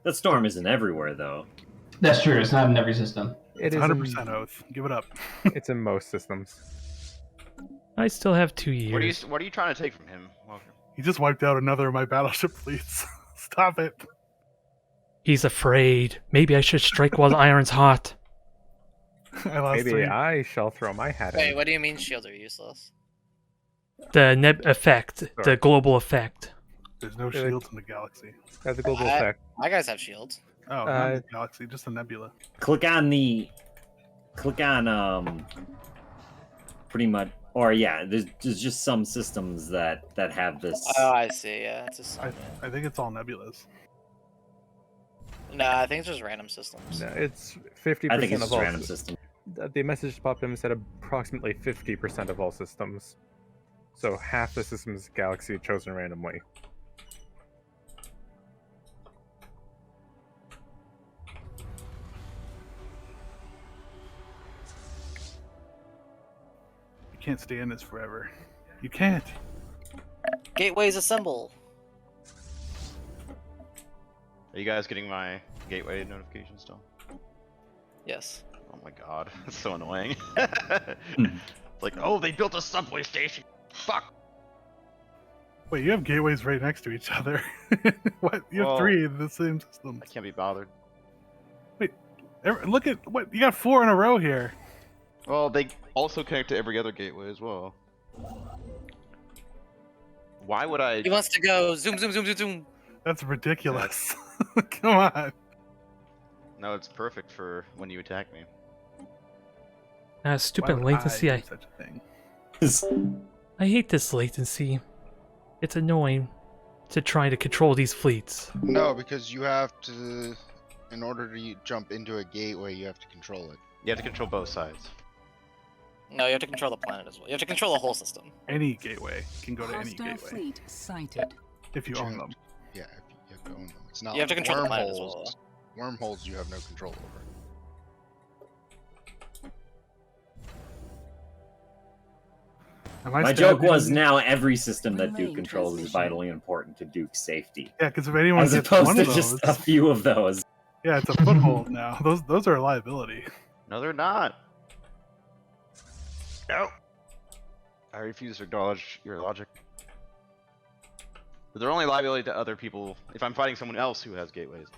That storm isn't everywhere though. That's true. It's not in every system. It is 100% Oath. Give it up. it's in most systems. I still have 2 years. What are you trying to take from him, Walker? He just wiped out another of my battleship fleets. Stop it. He's afraid. Maybe I should strike while the iron's hot. I lost Maybe 3. I shall throw my hat Wait, in. what do you mean shields are useless? The neb effect, the global effect. There's no Yeah, shields in the galaxy. As a global I- effect. My guys have shields. Oh, not in the galaxy, just a nebula. Click on pretty much, or yeah, there's just some systems that have this. Oh, I see. Yeah, it's just. I think it's all nebulas. No, I think it's just random systems. No, it's 50% I think it's of just all random system. The message popped in and said approximately 50% of all systems. So half the systems galaxy chosen randomly. You can't stay in this forever. You can't. Gateways assemble. Are you guys getting my gateway notification still? Yes. Oh my god, that's so annoying. It's like, oh, they built a subway station. Fuck. Wait, you have gateways right next to each other. What? You have Well, 3 in the same system. I can't be bothered. Look at what you got 4 in a row here. Well, they also connect to every other gateway as well. Why would I? He wants to go zoom, zoom, zoom, zoom, zoom. That's ridiculous. Come on. No, it's perfect for when you attack me. Why Stupid would latency. I do such a thing? I hate this latency. It's annoying to try to control these fleets. No, because you have to, in order to jump into a gateway, you have to control it. You have to control both sides. No, you have to control the planet as well. You have to control the whole system. Any gateway can go to any Hostile gateway fleet sighted. if you own them. Yeah, if you have to own them. It's not You have to like control the planet as wormholes. well. Wormholes you have no control over. Am I My joke stabbing was you? now every system that Duke Relaying controls is transmission. vitally important to Duke's safety. Yeah, because if anyone As gets opposed one to of those, just a few of those. yeah, it's a foothold now. Those are a liability. No, they're not. No. I refuse to acknowledge your logic. But they're only liability to other people if I'm fighting someone else who has gateways.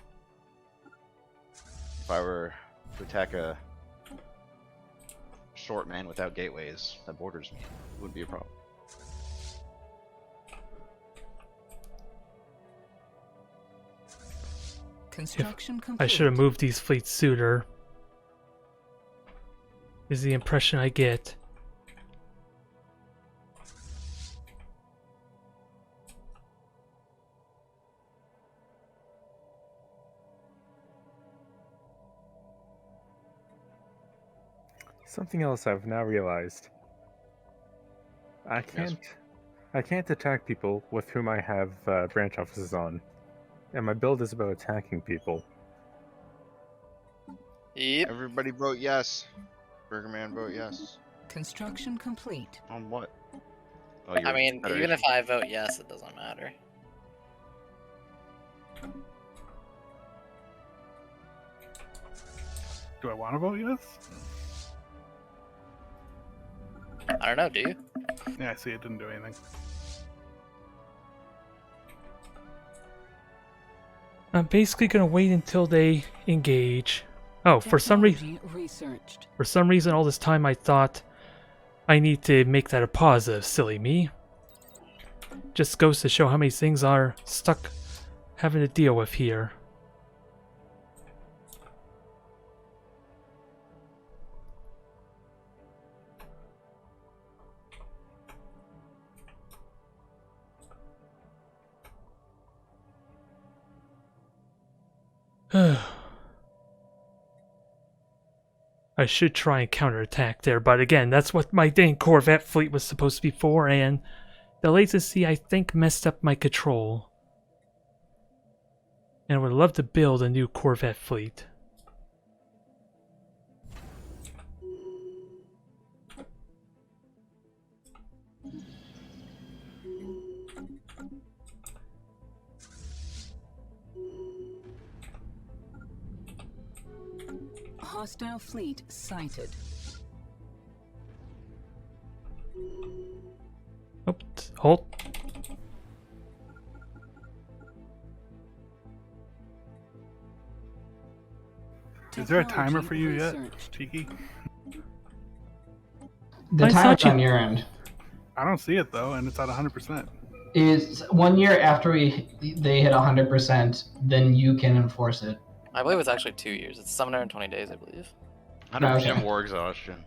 If I were to attack a short man without gateways that borders me, it wouldn't be a problem. Construction complete. I should have moved these fleets sooner. Is the impression I get. Something else I've now realized. I can't attack people with whom I have branch offices on. And my build is about attacking people. Yep. Everybody vote yes. Burgerman, vote yes. Construction complete. On what? Oh, I mean, even if I vote yes, it doesn't matter. Do I want to vote yes? I don't know, do you? Yeah, I see it didn't do anything. I'm basically gonna wait until they engage. Oh, for some reason, Researched. for some reason, all this time I thought I need to make that a positive. Silly me. Just goes to show how many things are stuck having to deal with here. I should try and counterattack there, but again, that's what my dang Corvette fleet was supposed to be for, and the latency, I think, messed up my control. And I would love to build a new Corvette fleet. Hostile fleet sighted. Oops, hold. Is there a timer for you yet, Researched. Cheeky? The I timer's thought you- on your end. I don't see it though, and it's at 100%. Is 1 year after they hit 100%, then you can enforce it. I believe it's actually 2 years. It's 720 days, I believe. 100% Okay. war exhaustion.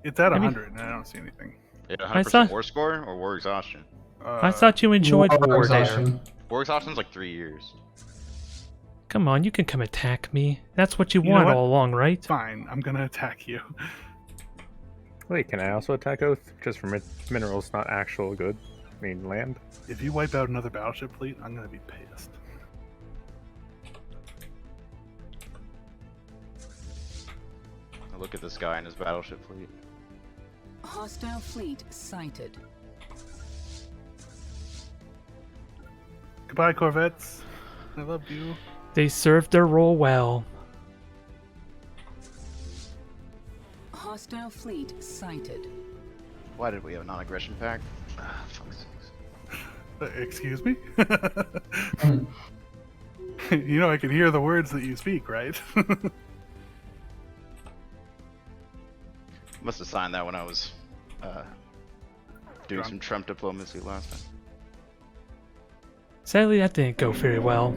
It's at I mean- 100, and I don't see anything. Yeah, I 100% thought- war score or war exhaustion? I thought you enjoyed war there. exhaustion. War exhaustion's like 3 years. Come on, you can come attack me. That's what you You know want what? all along, right? Fine, I'm gonna attack you. Wait, can I also attack Oath? Just for minerals, not actual good. I mean, land? If you wipe out another battleship fleet, I'm gonna be pissed. Look at this guy and his battleship fleet. Hostile fleet sighted. Goodbye, Corvettes. I love you. They served their role well. Hostile fleet sighted. Why did we have a non-aggression pact? Ah, fuck's sakes. Excuse me? You know I can hear the words that you speak, right? Must have signed that when I was doing Drunk. some Trump diplomacy last time. Sadly, that didn't go very well.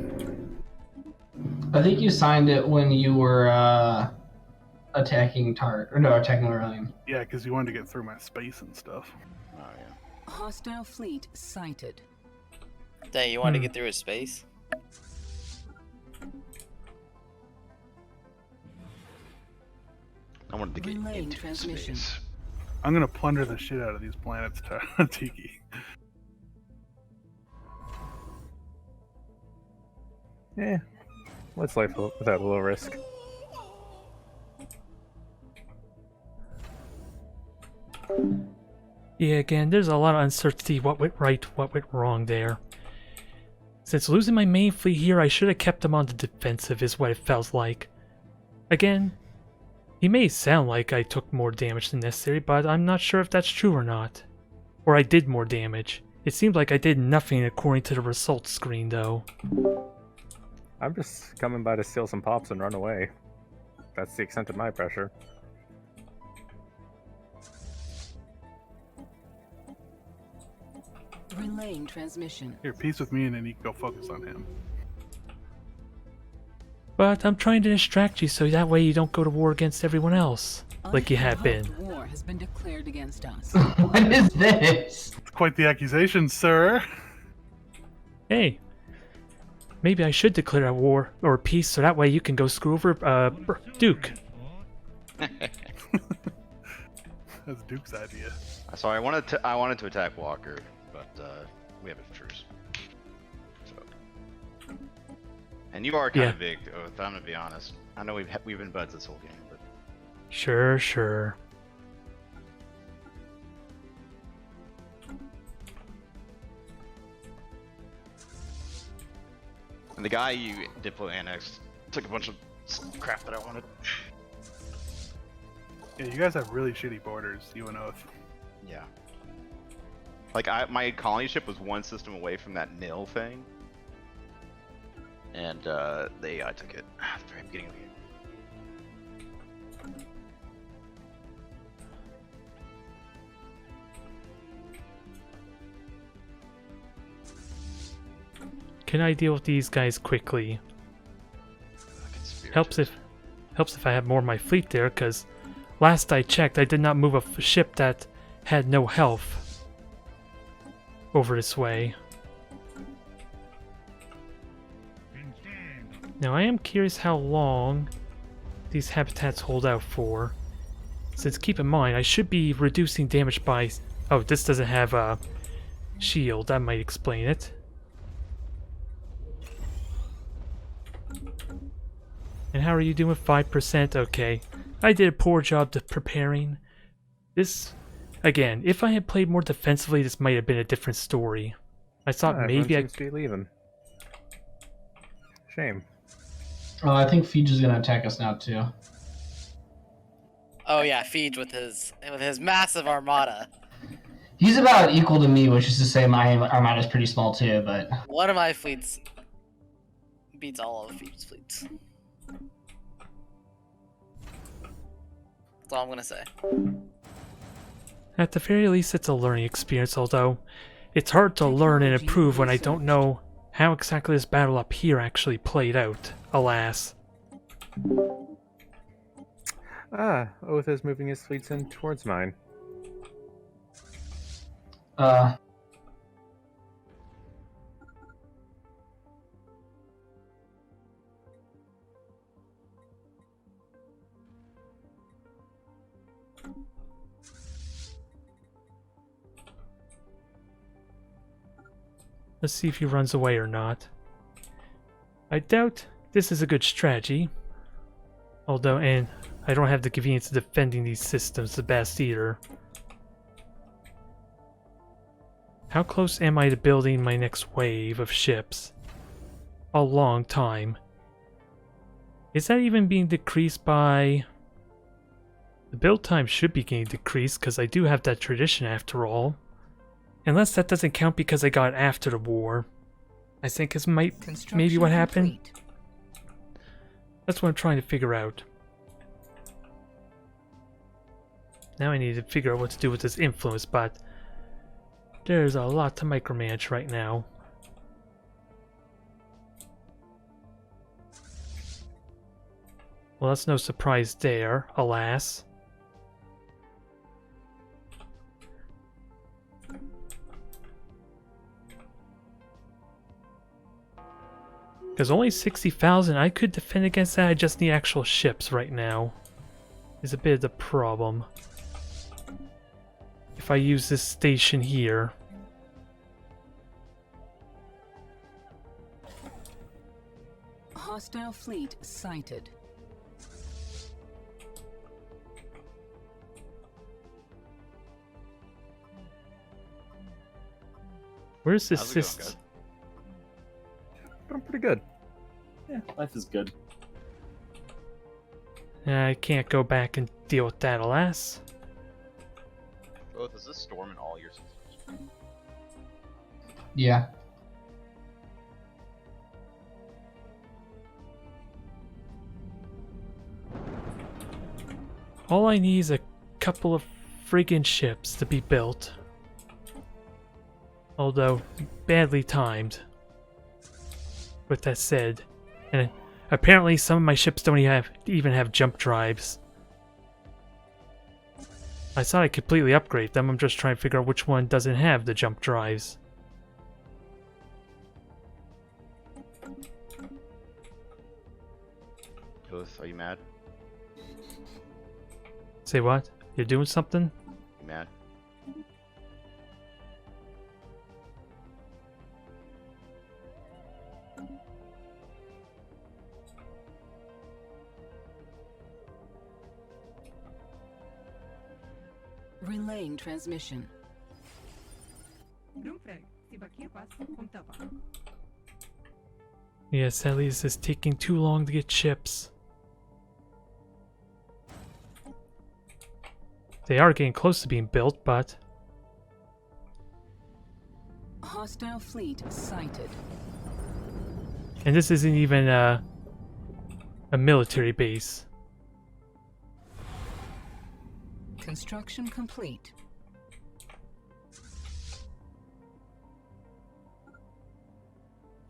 I think you signed it when you were attacking attacking Aurelian. Yeah, because you wanted to get through my space and stuff. Oh yeah. Hostile fleet sighted. Dang, you want to get through his space? I wanted to get Relaying into transmission. space. I'm gonna plunder the shit out of these planets, Tiki. Eh. Let's life without a little risk. Yeah, again, there's a lot of uncertainty what went right, what went wrong there. Since losing my main fleet here, I should have kept them on the defensive is what it felt like. Again, he may sound like I took more damage than necessary, but I'm not sure if that's true or not. Or I did more damage. It seems like I did nothing according to the results screen though. I'm just coming by to steal some pops and run away. That's the extent of my pressure. Relaying transmission. Here, peace with me, and then you can go focus on him. But I'm trying to distract you so that way you don't go to war against everyone else, like you have been. Unprovoked war has been declared against us. What is this? It's quite the accusation, sir. Hey, maybe I should declare a war or peace so that way you can go screw over Duke. That's Duke's idea. Sorry, I wanted to attack Walker, but we have a truce. So. And you are kind of big, Oath. I'm gonna be honest. I know we've been buds this whole game, but Sure. and the guy you Diplo annexed took a bunch of crap that I wanted. Yeah, you guys have really shitty borders, you and Oath. Yeah. Like my colony ship was one system away from that nil thing, and I took it at the very beginning of the game. Can I deal with these guys quickly? Helps if I have more of my fleet there, because last I checked, I did not move a ship that had no health over this way. Now I am curious how long these habitats hold out for, since keep in mind I should be reducing damage by... Oh, this doesn't have a shield, that might explain it. And how are you doing? 5%? Okay. I did a poor job preparing. This, again, if I had played more defensively, this might have been a different story. I thought maybe seems to be leaving. Shame. Oh, I think Feej is gonna attack us now too. Oh yeah, Feej with his massive armada. He's about equal to me, which is to say my armada is pretty small too, but... One of my fleets beats all of Feej's fleets. That's all I'm gonna say. At the very least, it's a learning experience, although it's hard to learn and improve when I don't know how exactly this battle up here actually played out, alas. Oath is moving his fleets in towards mine. Let's see if he runs away or not. I doubt this is a good strategy. Although, and I don't have the convenience of defending these systems the best either. How close am I to building my next wave of ships? A long time. Is that even being decreased by... The build time should be getting decreased because I do have that tradition after all. Unless that doesn't count because I got it after the war. I think is maybe what happened. That's what I'm trying to figure out. Now I need to figure out what to do with this influence, but there's a lot to micromanage right now. Well, that's no surprise there, alas. Because only 60,000, I could defend against that, I just need actual ships right now. Is a bit of the problem. If I use this station here. Hostile fleet sighted. Where's this How's it going, system? guys? Doing pretty good. Yeah, life is good. I can't go back and deal with that, alas. Oath, is this storm in all your systems? Yeah. All I need is a couple of friggin' ships to be built. Although, badly timed. With that said, and apparently some of my ships don't even have jump drives. I thought I completely upgrade them, I'm just trying to figure out which one doesn't have the jump drives. Oath, are you mad? Say what? You're doing something? You mad? Relaying transmission. Yeah, sadly this is taking too long to get chips. They are getting close to being built, but... Hostile fleet sighted. And this isn't even a military base. Construction complete.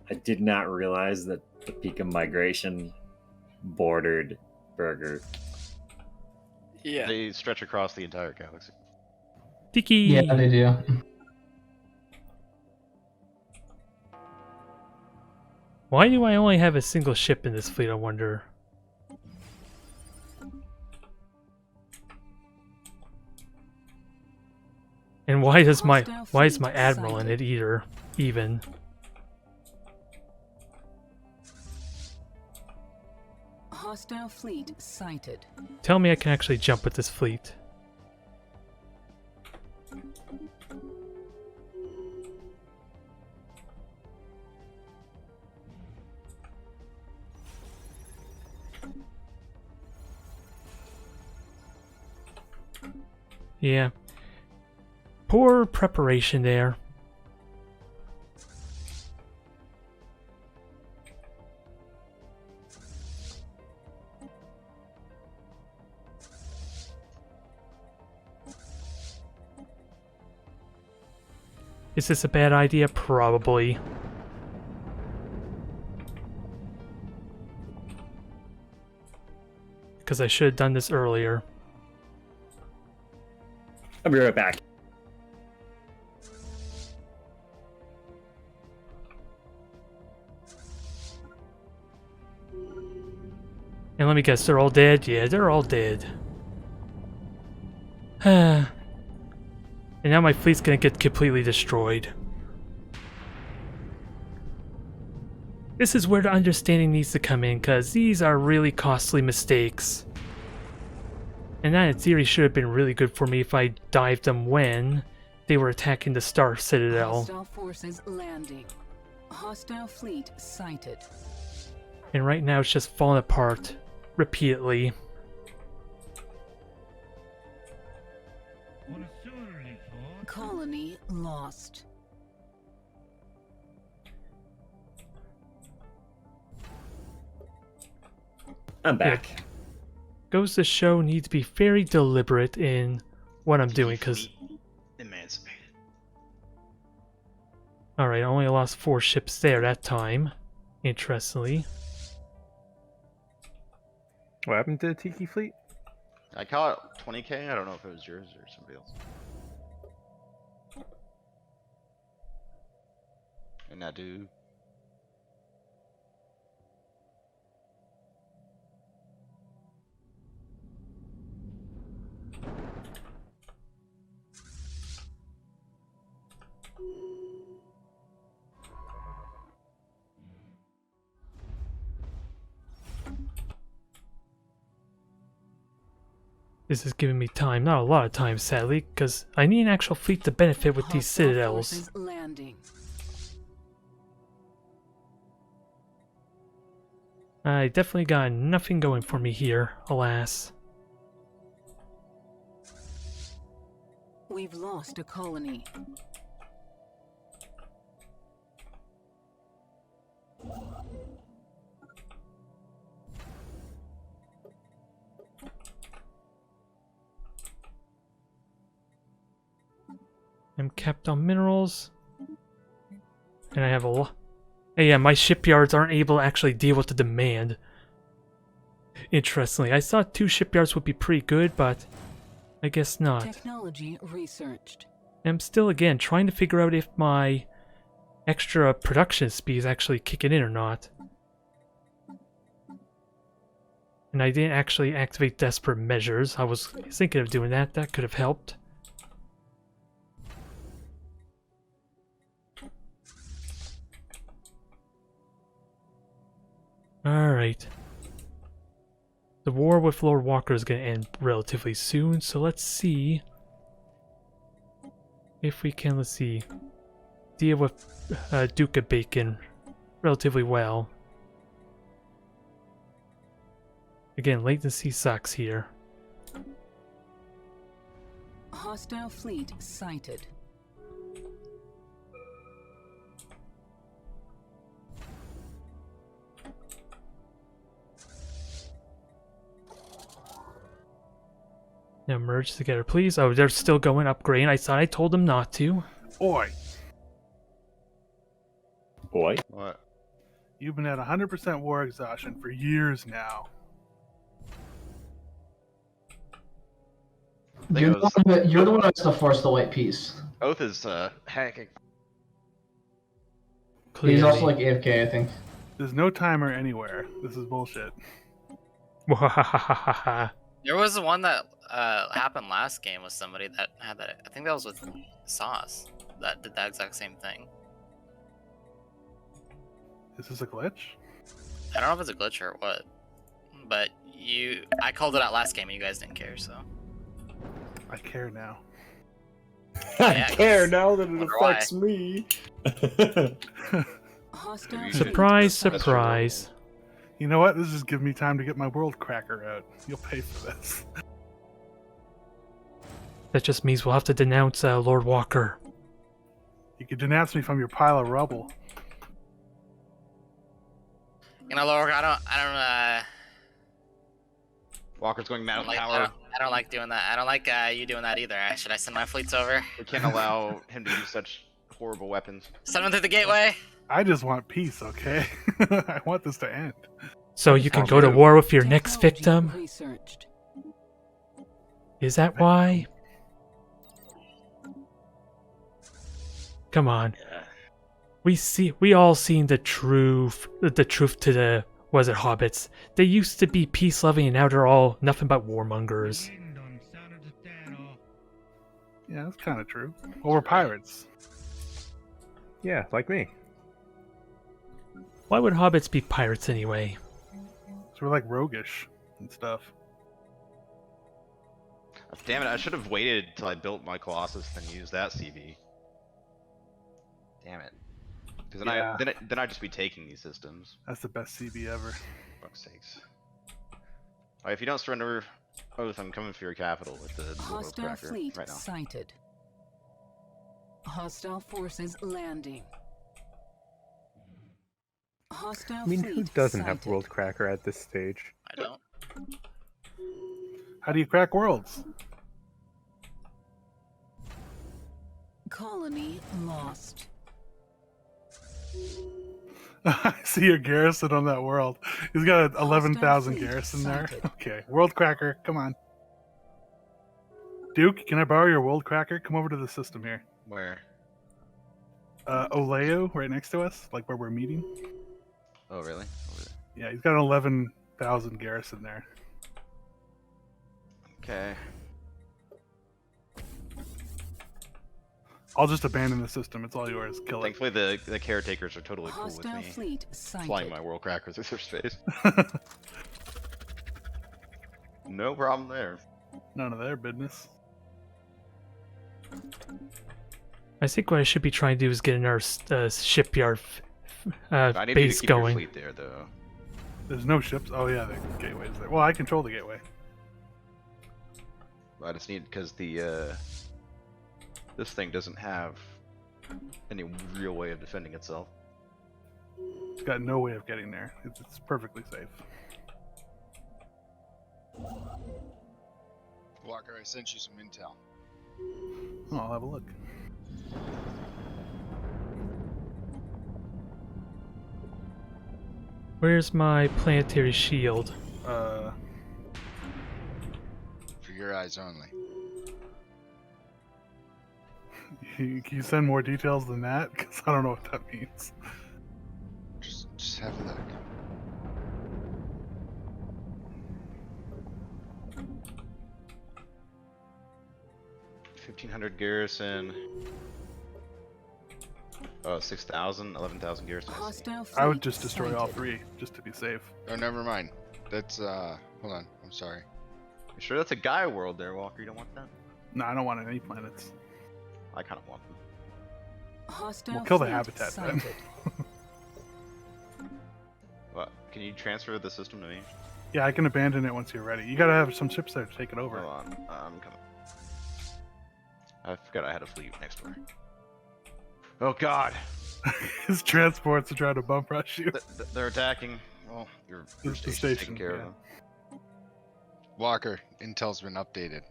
I did not realize that the Peekium migration bordered Burger. Yeah. They stretch across the entire galaxy. Tiki! Yeah, they do. Why do I only have a single ship in this fleet, I wonder? And why is my admiral in it either? Even. Hostile fleet sighted. Tell me I can actually jump with this fleet. Yeah. Poor preparation there. Is this a bad idea? Probably. Because I should have done this earlier. I'll be right back. And let me guess, they're all dead? Yeah, they're all dead. And now my fleet's gonna get completely destroyed. This is where the understanding needs to come in, because these are really costly mistakes. And that in theory should have been really good for me if I dived them when they were attacking the Star Citadel. Hostile forces landing. Hostile fleet sighted. And right now it's just falling apart repeatedly. Colony lost. I'm back. Goes to show need to be very deliberate in what I'm doing, because... Emancipated. Alright, I only lost 4 ships there that time. Interestingly. What happened to the Tiki fleet? I caught 20k. I don't know if it was yours or somebody else. And I do. This is giving me time, not a lot of time sadly, because I need an actual fleet to benefit with these Hostile citadels. forces landing. I definitely got nothing going for me here, alas. We've lost a colony. I'm capped on minerals. And I have a lot. Hey, yeah, my shipyards aren't able to actually deal with the demand. Interestingly, I thought 2 shipyards would be pretty good, but I guess not. Technology researched. I'm still, again, trying to figure out if my extra production speed is actually kicking in or not. And I didn't actually activate desperate measures. I was thinking of doing that. That could have helped. Alright. The war with Lord Walker is going to end relatively soon, so let's see if we can, let's see, deal with Duke of Bacon relatively well. Again, latency sucks here. Hostile fleet sighted. Now merge together, please. Oh, they're still going upgrading. I thought I told them not to. Oi, Boy. What? you've been at 100% war exhaustion for years now. think You're it the, was- one that, you're the one who has to force the white peace. Oath is hacking. He's also Clearly. like AFK, I think. There's no timer anywhere. This is bullshit. There was the one that happened last game with somebody that had that. I think that was with Sauce that did that exact same thing. Is this a glitch? I don't know if it's a glitch or what, but I called it out last game and you guys didn't care, so. I care now. Yeah, I care now that it wonder why. affects me. Hostile Surprise, fleet surprise. You know what? This is giving me time to get my world cracker out. You'll pay for this. That just means we'll have to denounce Lord Walker. You can denounce me from your pile of rubble. You know, Lord, I don't Walker's going mountain like, power. I don't like doing that. I don't like you doing that either. Should I send my fleets over? We can't allow him to use such horrible weapons. Send them through the gateway. I just want peace, okay? I want this to end. So you can Sounds go to good. war with your next technology victim? researched. Is that why? Come on. We all seen the truth to the, was it hobbits? They used to be peace loving and now they're all nothing but warmongers. Yeah, that's kind of true. Well, we're pirates. Yeah, like me. Why would hobbits be pirates anyway? So we're like roguish and stuff. Damn it! I should have waited till I built my Colossus and used that CB. Damn it! Because Yeah. then I'd just be taking these systems. That's the best CB ever. Fuck's sakes! Alright, if you don't surrender Oath, I'm coming for your capital with the world Hostile cracker fleet right now. sighted. Hostile forces landing. Hostile I mean, who fleet doesn't have sighted. World Cracker at this stage? I don't. How do you crack worlds? Colony lost. I see your garrison on that world. He's got 11,000 fleet garrison there. sighted. Okay, world cracker, come on. Duke, can I borrow your world cracker? Come over to the system here. Where? Oleo, right next to us, like where we're meeting. Oh really? Over there. Yeah, he's got 11,000 garrison there. Okay. I'll just abandon the system. It's all yours. Kill it. Thankfully, the caretakers are totally cool with Hostile me fleet sighted. flying my world crackers through space. No problem there. None of their business. I think what I should be trying to do is get another shipyard I need you to base keep your going. fleet there, though. There's no ships. Oh yeah, the gateway's there. Well, I control the gateway. I just need because the this thing doesn't have any real way of defending itself. It's got no way of getting there. It's perfectly safe. Walker, I sent you some intel. Oh, I'll have a look. Where's my planetary shield? For your eyes only. Can you send more details than that? Because I don't know what that means. Just have a look. $1,500 garrison. 6,000, 11,000 gears. Hostile I would fleet just destroy all sighted. 3, just to be safe. Oh, never mind. That's hold on. I'm sorry. You sure that's a Gaia world there, Walker? You don't want that? No, I don't want any planets. I kind of want them. Hostile We'll kill the fleet habitat then. sighted. What? Can you transfer the system to me? Yeah, I can abandon it once you're ready. You gotta have some ships there to take it over. Hold on. I'm coming. I forgot I had a fleet next door. Oh God! His transports are trying to bump rush you. They're attacking. Well, your It's the station's station, taking care yeah. of them. Walker, Intel's been updated.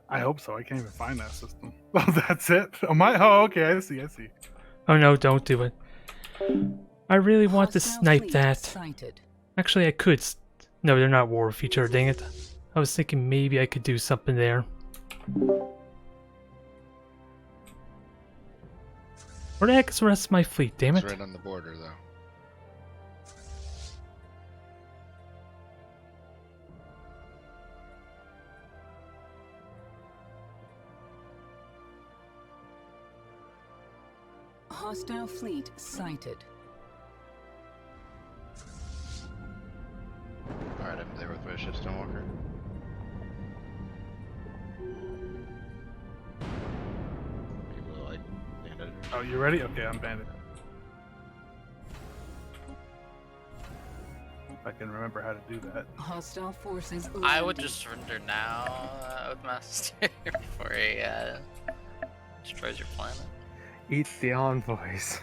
I hope so. I can't even find that system. Oh, that's it? Oh, okay. I see. Oh no, don't do it. I really want to Hostile snipe fleet that. sighted. Actually, I could. No, they're not war with each other, dang it. I was thinking maybe I could do something there. Where the heck is the rest of my fleet, damn It's it? right on the border, though. Hostile fleet sighted. Alright, I'm there with my ships, don't Walker. Will I land it? Oh, you ready? Okay, I'm banded. If I can remember how to do that. Hostile forces. I would landing. just surrender now, Oathmaster, before he destroys your planet. Eat the envoys.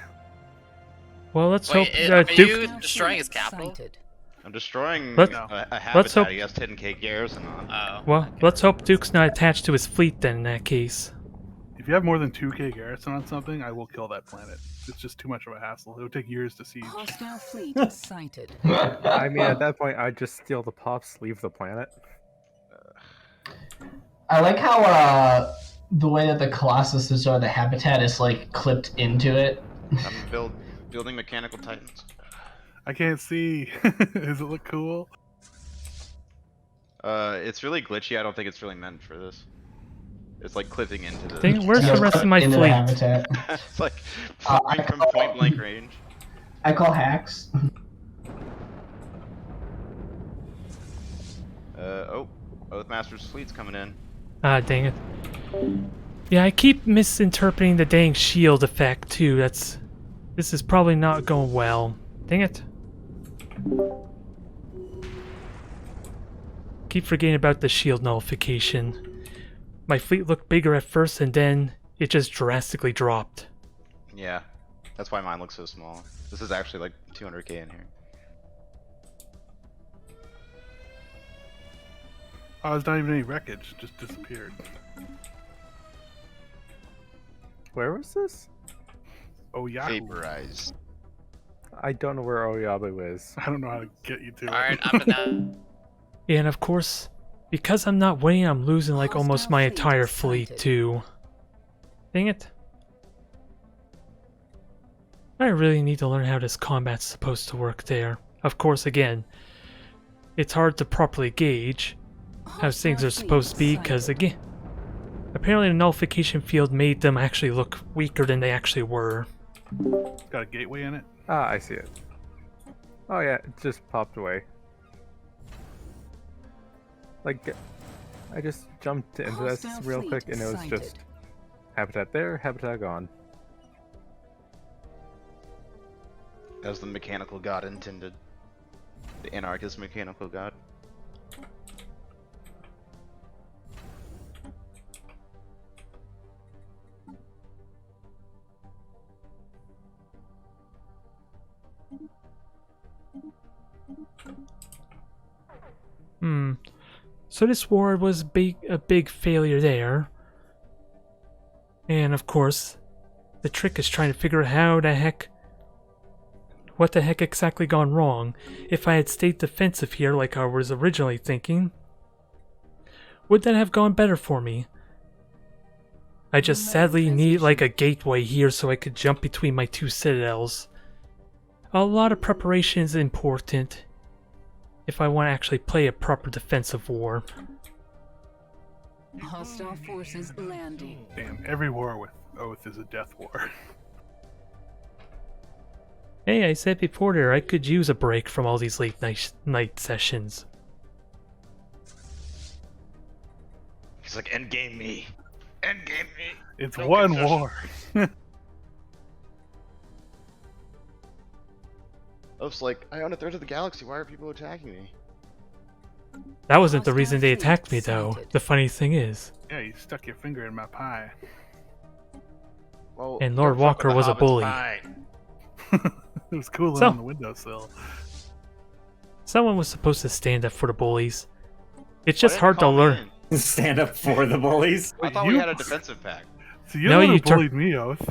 Well, let's Wait, hope are Duke. you Hostile destroying fleet his capital? sighted. I'm destroying Let's- a let's hope- habitat he has 10k garrison on. Oh. Well, okay. let's hope Duke's not attached to his fleet then in that case. If you have more than 2k garrison on something, I will kill that planet. It's just too much of a hassle. It would take years to siege. Hostile fleet sighted. I mean, at that point, I'd just steal the pops, leave the planet. I like how the way that the Colossuses or the habitat is like clipped into it. I'm building mechanical titans. I can't see. Does it look cool? It's really glitchy. I don't think it's really meant for this. It's like clipping into the. Dang, where's Yeah, the rest of my into the fleet? habitat. It's like I firing from call- point blank range. I call hacks. Oh, Oathmaster's fleet's coming in. Ah, dang it. Yeah, I keep misinterpreting the dang shield effect too. This is probably not going well. Dang it. Keep forgetting about the shield nullification. My fleet looked bigger at first and then it just drastically dropped. Yeah, that's why mine looks so small. This is actually like 200k in here. Oh, there's not even any wreckage. It just disappeared. Where was this? Oh, yeah. Vaporized. I don't know where Oyabu is. I don't know how to get you to Alright, it. I'm gonna. And of course, because I'm not winning, I'm losing like almost my Hostile fleet entire fleet sighted. too. Dang it. I really need to learn how this combat's supposed to work there. Of course, again, it's hard to properly gauge how things are supposed to be because, again, apparently the nullification field made them actually look weaker than they actually were. Got a gateway in it. Ah, I see it. Oh yeah, it just popped away. Like, I just jumped into this Hostile real fleet quick and it was sighted. just habitat there, habitat gone. As the mechanical god intended. The anarchist mechanical god. So this war was a big failure there. And of course, the trick is trying to figure out what the heck exactly gone wrong. If I had stayed defensive here like I was originally thinking, would that have gone better for me? I just sadly need like a gateway here so I could jump between my two citadels. A lot of preparation is important if I want to actually play a proper defensive war. Hostile forces landing. Damn, every war with Oath is a death war. Hey, I said before there I could use a break from all these late night sessions. He's like, endgame me. Endgame me. It's No one concession. war. Oaf's like, I own a third of the galaxy. Why are people attacking me? That wasn't the Hostile reason they fleet attacked me, though. sighted. The funny thing is. Yeah, you stuck your finger in my pie. Well, And don't Lord fuck Walker with the was a Hobbit's bully. pie. It was cooling So- on the windowsill. Someone was supposed to stand up for the bullies. It's Why just didn't hard you to call me learn. in? Stand up for the bullies. I thought we had a defensive pact. So you're No, the one you who bullied me, Oath.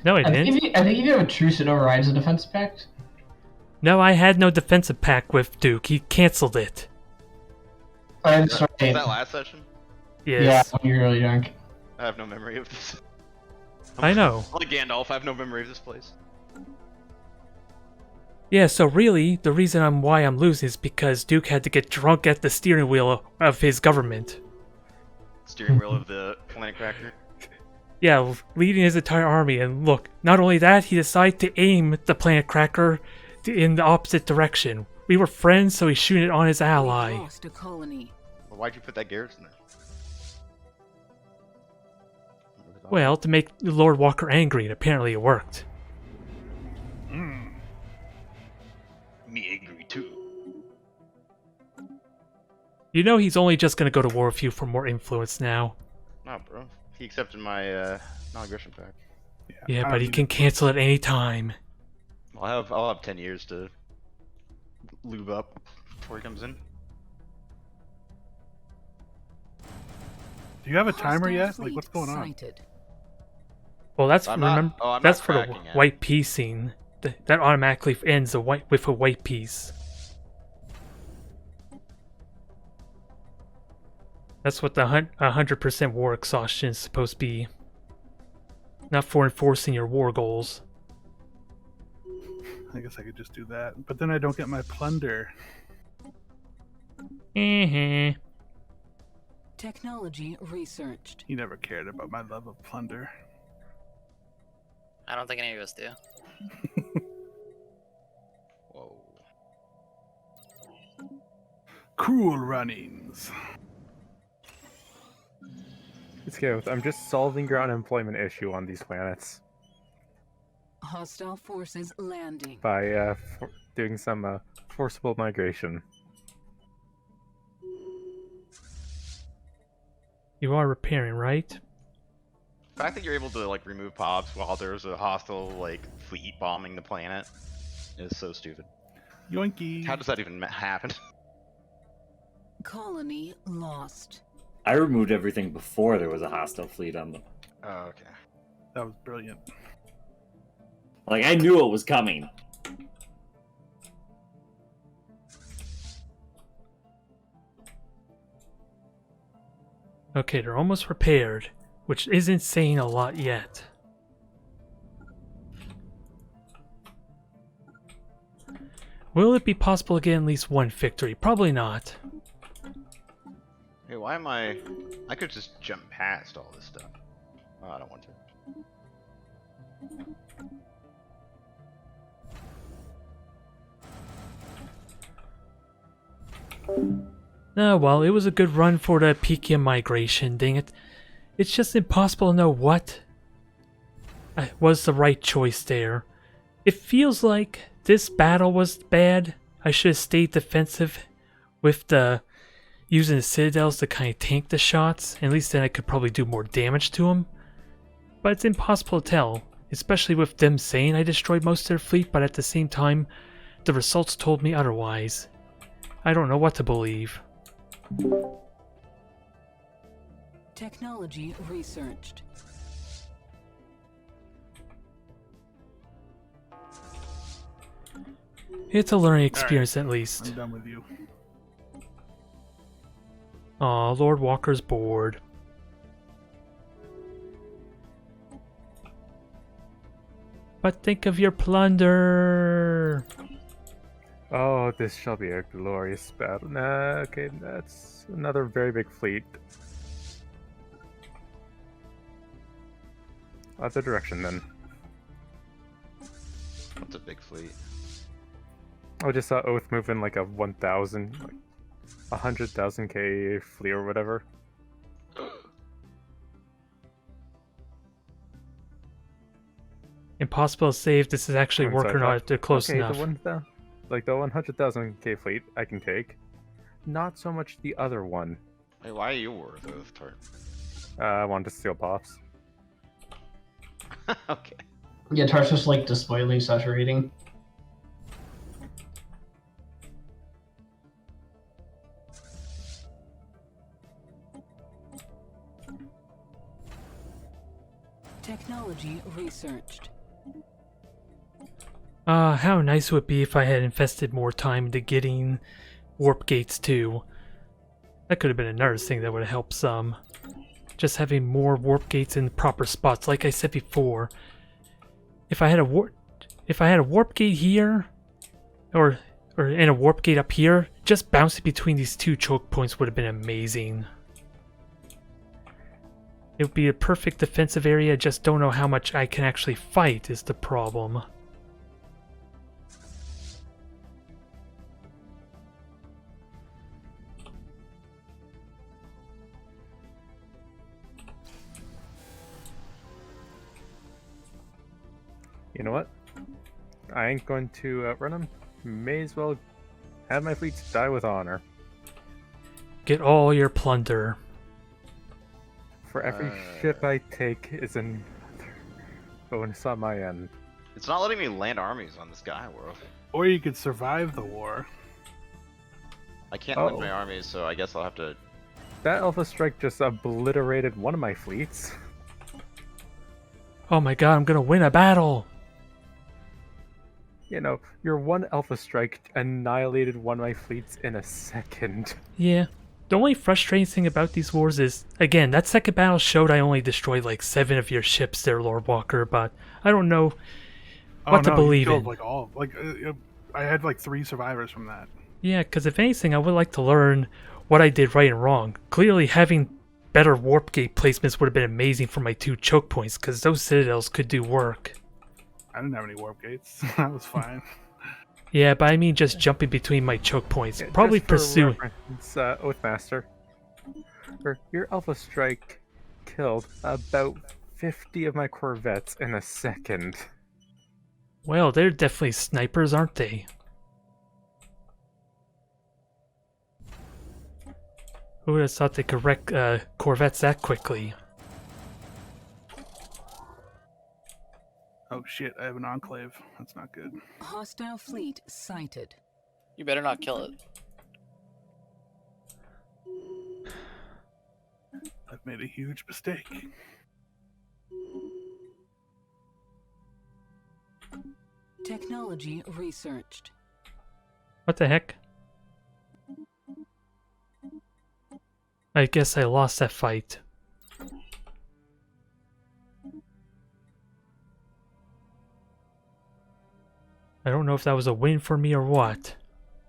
No, I I think, didn't. I think if you have a truce, it overrides the defense pact. No, I had no defensive pact with Duke. He canceled it. I'm Was sorry. that last session? Yeah, Yes. when you're really drunk. I have no memory of this. I know. I'm like Gandalf, I have no memory of this place. Yeah, so really, the reason why I'm losing is because Duke had to get drunk at the steering wheel of his government. Steering wheel of the planet cracker. Yeah, leading his entire army, and look, not only that, he decided to aim the planet cracker in the opposite direction. We were friends, so he's shooting it on his We've ally. lost a colony. Well, why'd you put that garrison there? Well, to make Lord Walker angry, and apparently it worked. Me angry too. You know he's only just gonna go to war with you for more influence now. Nah, bro. He accepted my non-aggression pact. Yeah, I but don't he need can it. cancel at any time. I'll have 10 years to lube up before he comes in. Do you have a timer Hostile yet? Like, fleet what's going on? sighted. Well, that's I'm not- remember oh, I'm that's not for the cracking yet. white piece scene. That automatically ends with a white piece. That's what the 100% war exhaustion is supposed to be. Not for enforcing your war goals. I guess I could just do that. But then I don't get my plunder. Technology researched. He never cared about my love of plunder. I don't think any of us do. Whoa. Cool runnings. Let's go. I'm just solving your unemployment issue on these planets Hostile forces landing. by doing some forcible migration. You are repairing, right? The fact that you're able to like remove pops while there's a hostile like fleet bombing the planet is so stupid. Yoinky. How does that even happen? Colony lost. I removed everything before there was a hostile fleet on them. Oh, okay. That was brilliant. Like, I knew it was coming. Okay, they're almost repaired, which isn't saying a lot yet. Will it be possible to get at least one victory? Probably not. Hey, why am I could just jump past all this stuff. Oh, I don't want to. Oh, well, it was a good run for the Peekium migration, dang it. It's just impossible to know what was the right choice there. It feels like this battle was bad. I should have stayed defensive with the using the citadels to kind of tank the shots. At least then I could probably do more damage to them. But it's impossible to tell, especially with them saying I destroyed most of their fleet, but at the same time, the results told me otherwise. I don't know what to believe. Technology researched. It's a learning experience at least. I'm done with you. Aw, Lord Walker's bored. But think of your plunder! Oh, this shall be a glorious battle. Nah, okay, that's another very big fleet. Other direction then. That's a big fleet. I just saw Oath move in like a 1,000, like 100,000 K fleet or whatever. Impossible to say if this is actually I'm working sorry, or not if they're close okay, enough. The 100,000 K fleet I can take. Not so much the other one. Hey, why are you worth Oath turn? I wanted to steal pops. Okay. Yeah, Tarsus like despoiling saturating. Technology researched. How nice would it be if I had invested more time into getting warp gates too. That could have been another thing that would have helped some. Just having more warp gates in the proper spots, like I said before. If I had a warp gate here, or and a warp gate up here, just bouncing between these two choke points would have been amazing. It would be a perfect defensive area, just don't know how much I can actually fight is the problem. You know what? I ain't going to outrun them. May as well have my fleets die with honor. Get all your plunder. For every ship I take is another bonus on my end. It's not letting me land armies on this guy world. Or you could survive the war. I can't land my armies, so I guess I'll have to... That Alpha Strike just obliterated one of my fleets. Oh my god, I'm gonna win a battle! You know, your one Alpha Strike annihilated one of my fleets in a second. Yeah. The only frustrating thing about these wars is, again, that second battle showed I only destroyed like 7 of your ships there, Lord Walker, but I don't know what to believe in. I had like 3 survivors from that. Yeah, because if anything, I would like to learn what I did right and wrong. Clearly, having better warp gate placements would have been amazing for my 2 choke points, because those citadels could do work. I didn't have any warp gates. That was fine. Yeah, but I mean just jumping between my choke points. Probably pursuing. Oathmaster. Your Alpha Strike killed about 50 of my Corvettes in a second. Well, they're definitely snipers, aren't they? Who would have thought they could wreck Corvettes that quickly? Oh shit, I have an enclave. That's not good. Hostile fleet sighted. You better not kill it. I've made a huge mistake. Technology researched. What the heck? I guess I lost that fight. I don't know if that was a win for me or what,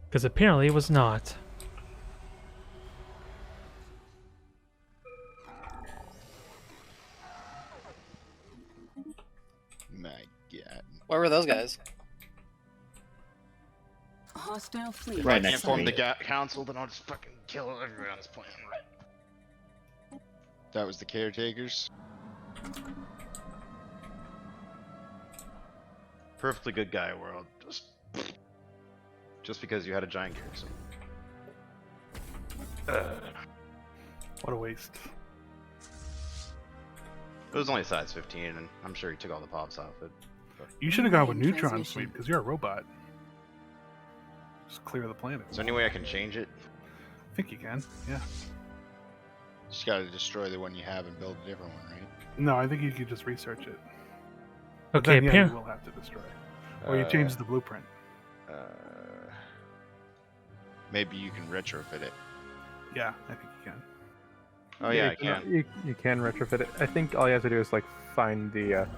because apparently it was not. My god. Where were those guys? Hostile fleet. Right I next can't to form me. the council, then I'll just fucking kill everyone on this planet. That was the caretakers. Perfectly good guy, world. Just because you had a giant garrison. What a waste. It was only size 15, and I'm sure he took all the pops off it. But... You should have gone with neutron Transmission. sweep because you're a robot. Just clear the planet. Is there any way I can change it? I think you can. Yeah. Just gotta destroy the one you have and build a different one, right? No, I think you could just research it. But Okay, then, yeah, you apparently. will have to destroy. Or you change the blueprint. Maybe you can retrofit it. Yeah, I think you can. Oh yeah, I can. You can retrofit it. I think all you have to do is like find the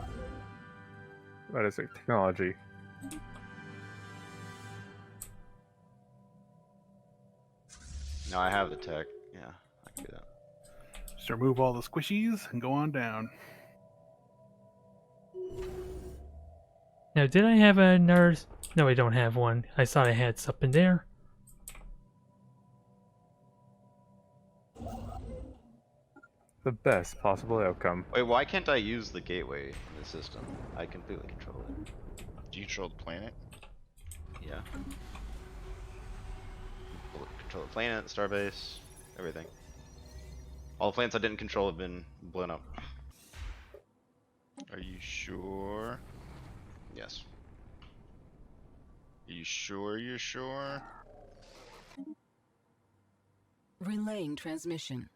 what is it? Technology. No, I have the tech. Yeah, I can do that. Just remove all the squishies and go on down. Now, did I have a nerd? No, I don't have one. I thought I had something there. The best possible outcome. Wait, why can't I use the gateway in the system? I completely control it. Do you control the planet? Yeah. Control the planet, the starbase, everything. All the planets I didn't control have been blown up. Are you sure? Yes. Are you sure you're sure? Relaying transmission.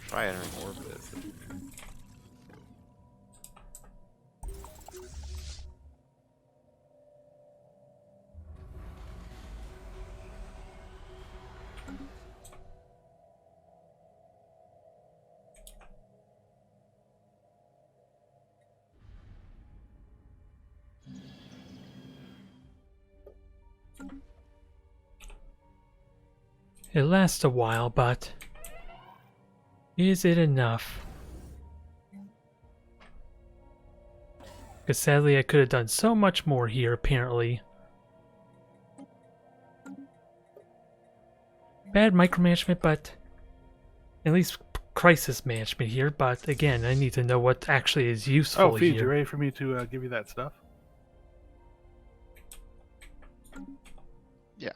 Try entering orbit. It lasts a while, but is it enough? Because sadly I could have done so much more here, apparently. Bad micromanagement, but at least crisis management here, but again, I need to know what actually is useful Oh, Feed, you here. ready for me to give you that stuff? Yeah.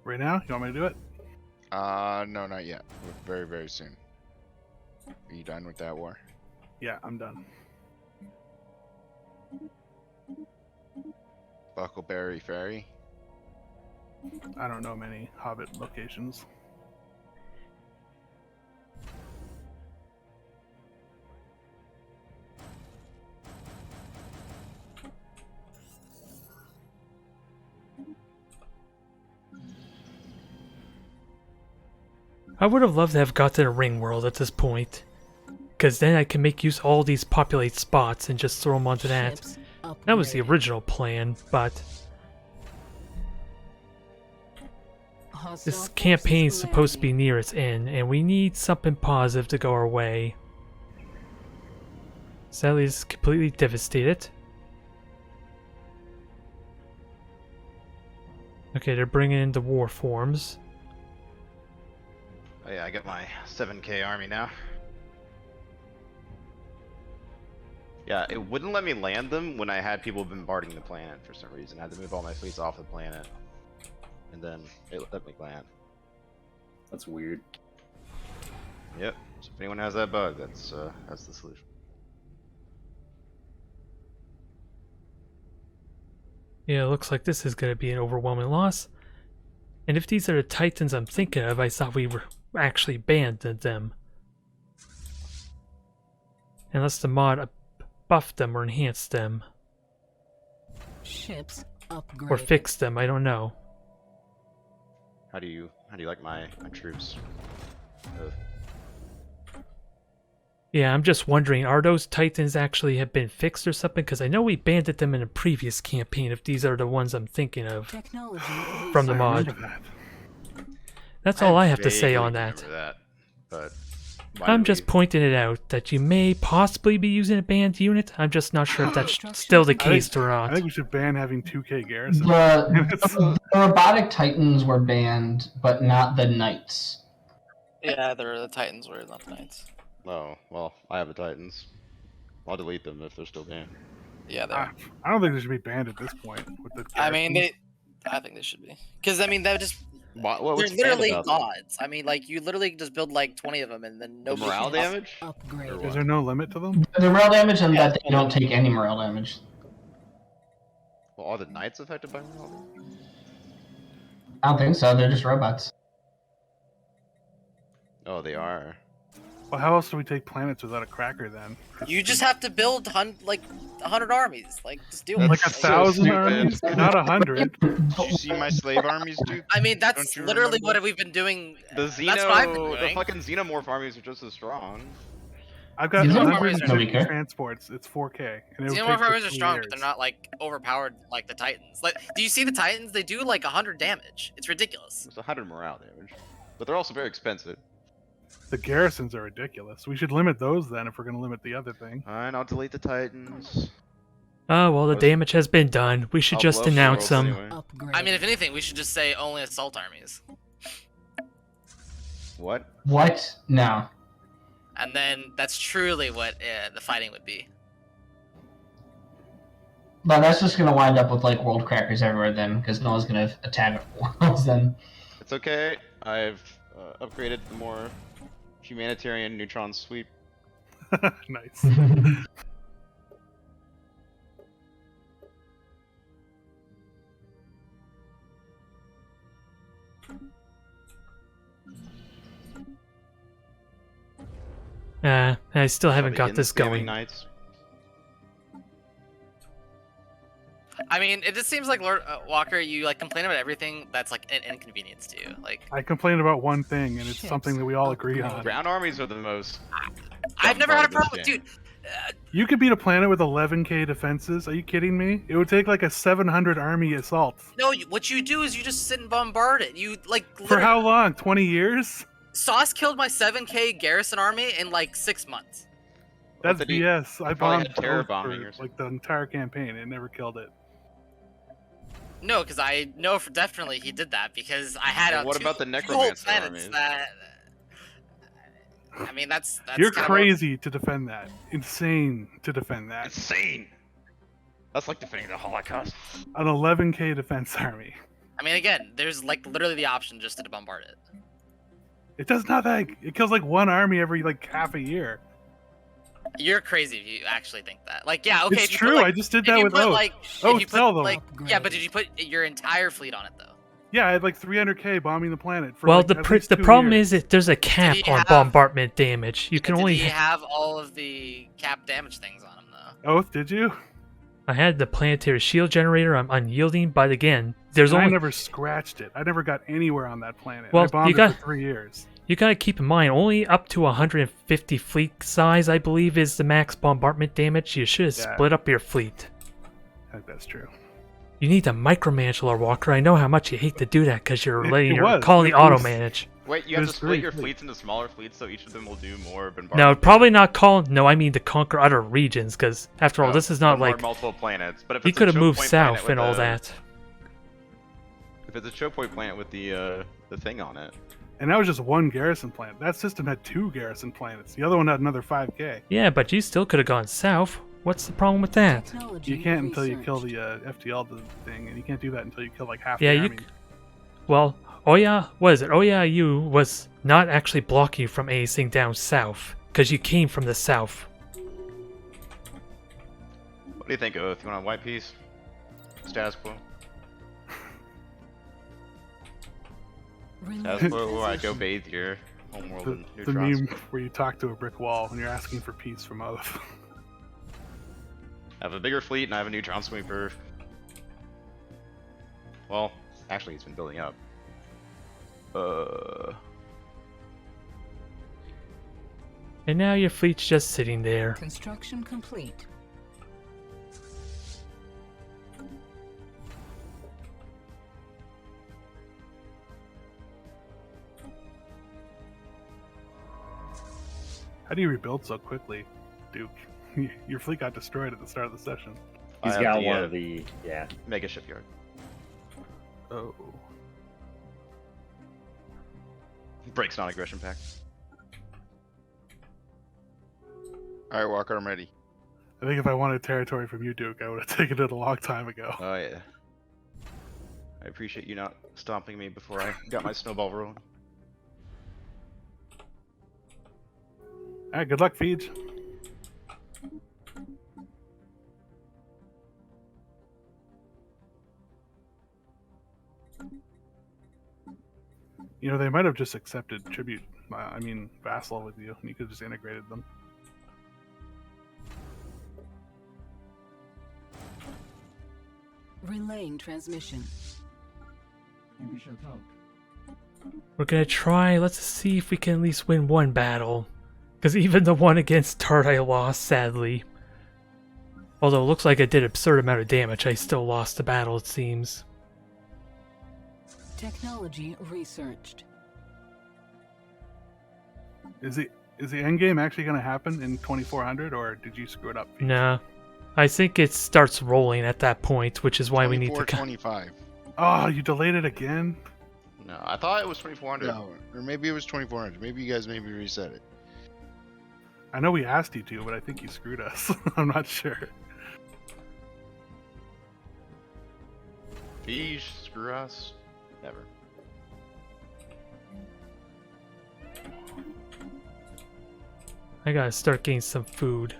Right now? You want me to do it? No, not yet. We're very, very soon. Are you done with that war? Yeah, I'm done. Buckleberry Ferry? I don't know many Hobbit locations. I would have loved to have got to the ring world at this point. Because then I can make use of all these populated spots and just throw them onto that. Ships That was the upgraded. original plan, but Hostile this forces campaign is supposed to be landing. near its end, and we need something positive to go our way. Sadly, it's completely devastated. Okay, they're bringing in the war forms. Oh yeah, I got my 7K army now. Yeah, it wouldn't let me land them when I had people bombarding the planet for some reason. I had to move all my fleets off the planet. And then it let me land. That's weird. Yep. So if anyone has that bug, that's the solution. Yeah, it looks like this is going to be an overwhelming loss. And if these are the Titans I'm thinking of, I thought we were actually banned them. Unless the mod buffed them or enhanced them. Ships upgraded. Or fixed them, I don't know. How do you like my troops? Yeah, I'm just wondering, are those Titans actually have been fixed or something? Because I know we banded them in a previous campaign, if these are the ones I'm thinking of. Technology From the I mod. remember that. That's all I have to say vaguely on that. remember that, but why I'm did just we- pointing it out that you may possibly be using a banned unit. I'm just not sure if that's Structures still the and case or I not. think we should ban having 2K garrison. The robotic titans were banned, but not the knights. Yeah, they're the Titans were not the Knights. Oh, well, I have the Titans. I'll delete them if they're still banned. Yeah, they I, are. I don't think they should be banned at this point. With the I mean, garrisons. I think they should be. Because, I mean, that just. What, They're what's bad literally about them? gods. I mean, like, you literally just build like 20 of them and then The nobody morale can- damage? upgrade. Or Is what? there no limit to them? The morale damage and that they don't take any morale damage. Well, are the knights affected by morale damage? I don't think so. They're just robots. Oh, they are. Well, how else do we take planets without a cracker then? You just have to build like 100 armies. Like, just do it. like That's so 1,000 stupid. armies, not 100. Did you see my slave armies, dude? I mean, that's Don't you literally remember? what we've been doing. The That's what I've been the doing. fucking xenomorph armies are just as strong. I've got These are 150 weaker. transports. It's 4K. And it would Xenomorph take armies are 15 strong, years. but they're not like overpowered like the Titans. Like, do you see the Titans? They do like 100 damage. It's ridiculous. It's 100 morale damage, but they're also very expensive. The garrisons are ridiculous. We should limit those then if we're going to limit the other thing. Alright, I'll delete the Titans. Oh, well, the Was- damage has been done. We should I'll just blow up the announce worlds them. anyway. Upgrade. I mean, if anything, we should just say only assault armies, What? What? No. and then that's truly what the fighting would be. But that's just gonna wind up with like world crackers everywhere then, because no one's gonna attack worlds then. It's okay. I've upgraded the more humanitarian neutron sweep. Nice. I still haven't Shall got begin this the spamming going. Knights. I mean, it just seems like Lord Walker, you like complain about everything that's like an inconvenience to you. Like, I complain about one thing, and it's Shit. something that we all agree on. Ground armies are the most. I've never had a part of problem, this dude. You could beat a planet with 11k defenses. Are you kidding me? It would take like a 700 army assault. No, what you do is you just sit and bombard it. You like For literally- how long? 20 years? Sauce killed my 7k garrison army in like 6 months. That's did he- BS. I probably bombed had terror Oath for, bombing or like the entire campaign. It never killed it. No, because I know for definitely he did that because I had Well, what two- about the two necromancer whole planets armies? that. I mean, that's You're kinda crazy to defend that. Insane to defend that. Insane. That's like defending the Holocaust. An 11k defense army. I mean, again, there's like literally the option just to bombard it. It does nothing. It kills like one army every like half a year. You're crazy if you actually think that. Like, yeah, okay. It's if you true. Put, like, I just did if that you with put, Oath. like, Oath, if you put, tell them. like, yeah, but did you put your entire fleet on it though? Yeah, I had like 300k bombing the planet. For Well, like, the at least the 2 problem years. is that there's a cap he on have- bombardment damage. You can Did only. he have all of the cap damage things on him though? Oath, did you? I had the planetary shield generator. I'm unyielding, but again, there's And only. I never scratched it. I never got anywhere on that planet. Well, I bombed you it got- for 3 years. You gotta keep in mind, only up to 150 fleet size, I believe, is the max bombardment damage. You should have Yeah. split up your fleet. I think that's true. You need to micromanage, Lord Walker. I know how much you hate to do that because you're It- letting it your was. colony It was- auto-manage. Wait, you have to There's split 3 your fleets. fleets into smaller fleets so each of them will do more bombardment. No, probably not call. No, I mean to conquer other regions, because after all, Oh, this is not more like multiple planets. But if he it's a could have choke moved point planet south with and all a- that. If it's a choke point planet with the thing on it. And that was just one garrison planet. That system had 2 garrison planets. The other one had another 5k. Yeah, but you still could have gone south. What's the problem with that? Technology You can't until you kill researched. the FTL thing, and you can't do that until you kill like half Yeah, the you army. Well, what is it? Oya-U was not actually blocking you from anything down south, because you came from the south. What do you think, Oath? You want a white piece? Status quo? Status quo, or I go bathe your homeworld in The neutrons? meme where you talk to a brick wall and you're asking for peace from Oath. I have a bigger fleet and I have a neutron sweeper. Well, actually, it's been building up. And now your fleet's just sitting there. Construction complete. How do you rebuild so quickly, Duke? Your fleet got destroyed at the start of the session. He's I have got the, one of the mega shipyard. Oh. Breaks non-aggression pact. All right, Walker, I'm ready. I think if I wanted territory from you, Duke, I would have taken it a long time ago. Oh yeah. I appreciate you not stomping me before I got my snowball rolling. Alright, good luck, Feeds. You know, they might have just accepted tribute, I mean, vassal with you, and you could have just integrated them. Relaying transmission. We're gonna try. Let's see if we can at least win one battle. Because even the one against Tart I lost, sadly. Although it looks like I did an absurd amount of damage, I still lost the battle, it seems. Technology researched. Is the end game actually going to happen in 2400, or did you screw it up? Pete? Nah. I think it starts rolling at that point, which is why we need to... 25. Oh, you delayed it again? No, I thought it was 2400. No, or maybe it was 2400. Maybe you guys maybe reset it. I know we asked you to, but I think you screwed us. I'm not sure. Beej, screw us. Never. I gotta start getting some food.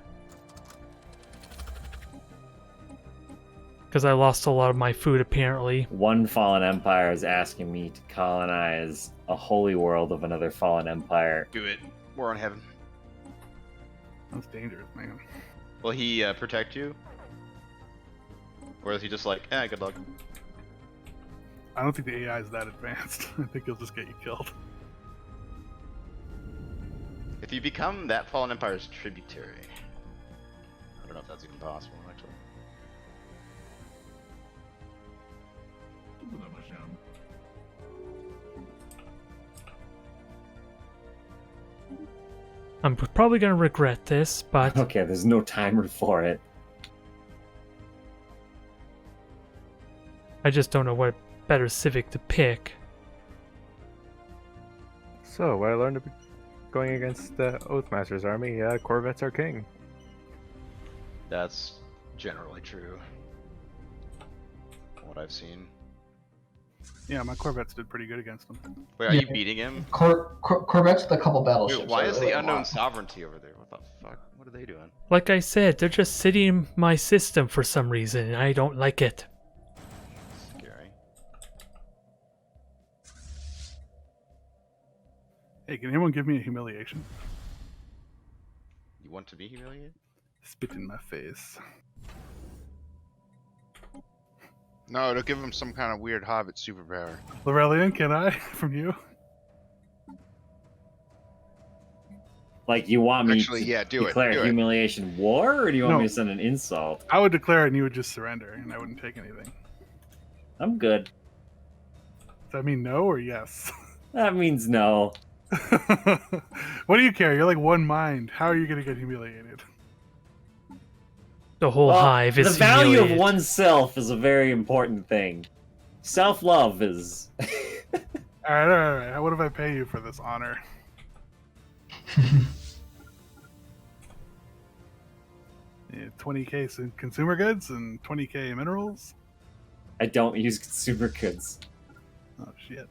Because I lost a lot of my food, apparently. One fallen empire is asking me to colonize a holy world of another fallen empire. Do it. We're on heaven. That's dangerous, man. Will he protect you? Or is he just like, good luck? I don't think the AI is that advanced. I think he'll just get you killed. If you become that fallen empire's tributary. I don't know if that's even possible, actually. I'm probably gonna regret this, but... Okay, there's no timer for it. I just don't know what better civic to pick. So, what I learned going against the Oathmaster's army, Corvettes are king. That's generally true. From what I've seen. Yeah, my Corvettes did pretty good against them. Wait, are Yeah. you beating him? Corvettes with a couple battleships. Wait, why is the really unknown lot. sovereignty over there? What the fuck? What are they doing? Like I said, they're just sitting in my system for some reason, and I don't like it. Scary. Hey, can anyone give me a humiliation? You want to be humiliated? Spit in my face. No, it'll give him some kind of weird hobbit superpower. Laurelian, can I? From you? Like, you want me Actually, to yeah, do it. declare Do a it. humiliation war, or do you want No. me to send an insult? I would declare it and you would just surrender, and I wouldn't take anything. I'm good. Does that mean no or yes? That means no. What do you care? You're like one mind. How are you going to get humiliated? The whole Well, hive is the value of humiliated. oneself is a very important thing. Self-love is... Alright. What if I pay you for this honor? Yeah, 20k in consumer goods and 20k minerals? I don't use consumer goods. Oh, shit.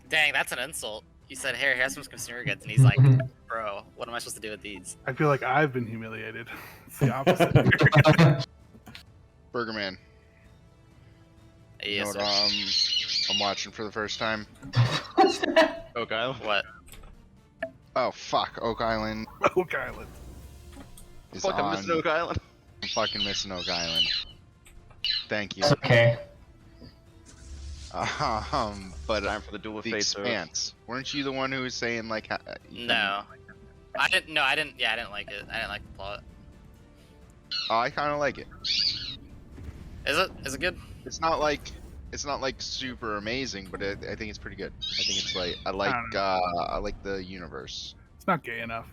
Dang, that's an insult. You said, here, here's some consumer goods, and he's like, bro, what am I supposed to do with these? I feel like I've been humiliated. It's the opposite. Burgerman. You know Yes, what sir. I'm watching for the first time? Oh, Kyle? What? Oh fuck, Oak Island Oak Island. is Fuck, I'm on. missing Oak Island. I'm fucking missing Oak Island. Thank you. It's okay. But Time for the Duel of the Fates. Expanse. Weren't you the one who was saying like? No. I didn't. No, I didn't. Yeah, I didn't like it. I didn't like the plot. Oh, I kind of like it. Is it? Is it good? It's not like super amazing, but I think it's pretty good. I think it's like I like the universe. It's not gay enough.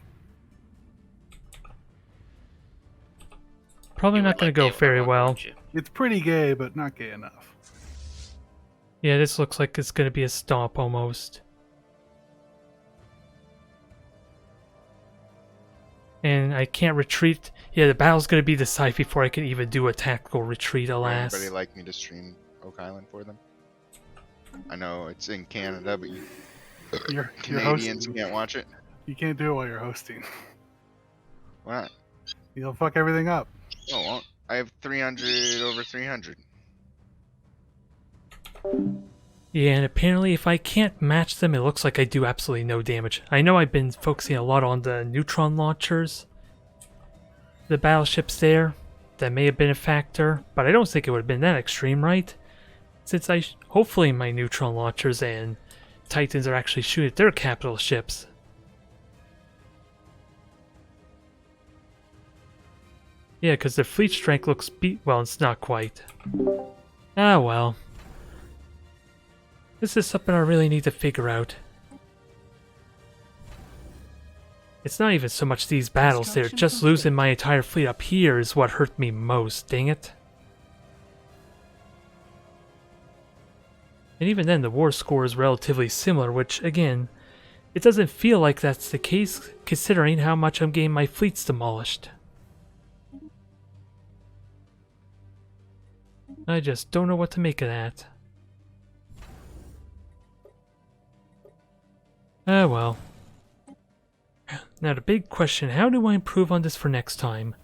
Probably You not would going like to go David very Arquette, well. wouldn't you? It's pretty gay, but not gay enough. Yeah, this looks like it's going to be a stomp almost. And I can't retreat. Yeah, the battle's going to be decided before I can even do a tactical retreat, Would alas. anybody like me to stream Oak Island for them? I know it's in Canada, but you You're Canadians hosting. can't watch it. You can't do it while you're hosting. Why not? You'll fuck everything up. Oh, well, I have 300 over 300. Yeah, and apparently if I can't match them, it looks like I do absolutely no damage. I know I've been focusing a lot on the neutron launchers. The battleships there, that may have been a factor, but I don't think it would have been that extreme, right? Since hopefully my neutron launchers and Titans are actually shooting at their capital ships. Yeah, because the fleet strength looks well, it's not quite. Ah well. This is something I really need to figure out. It's not even so much these battles there, Construction just complete. losing my entire fleet up here is what hurt me most, dang it. And even then, the war score is relatively similar, which, again, it doesn't feel like that's the case, considering how much I'm getting my fleets demolished. I just don't know what to make of that. Ah, well. Now the big question, how do I improve on this for next time?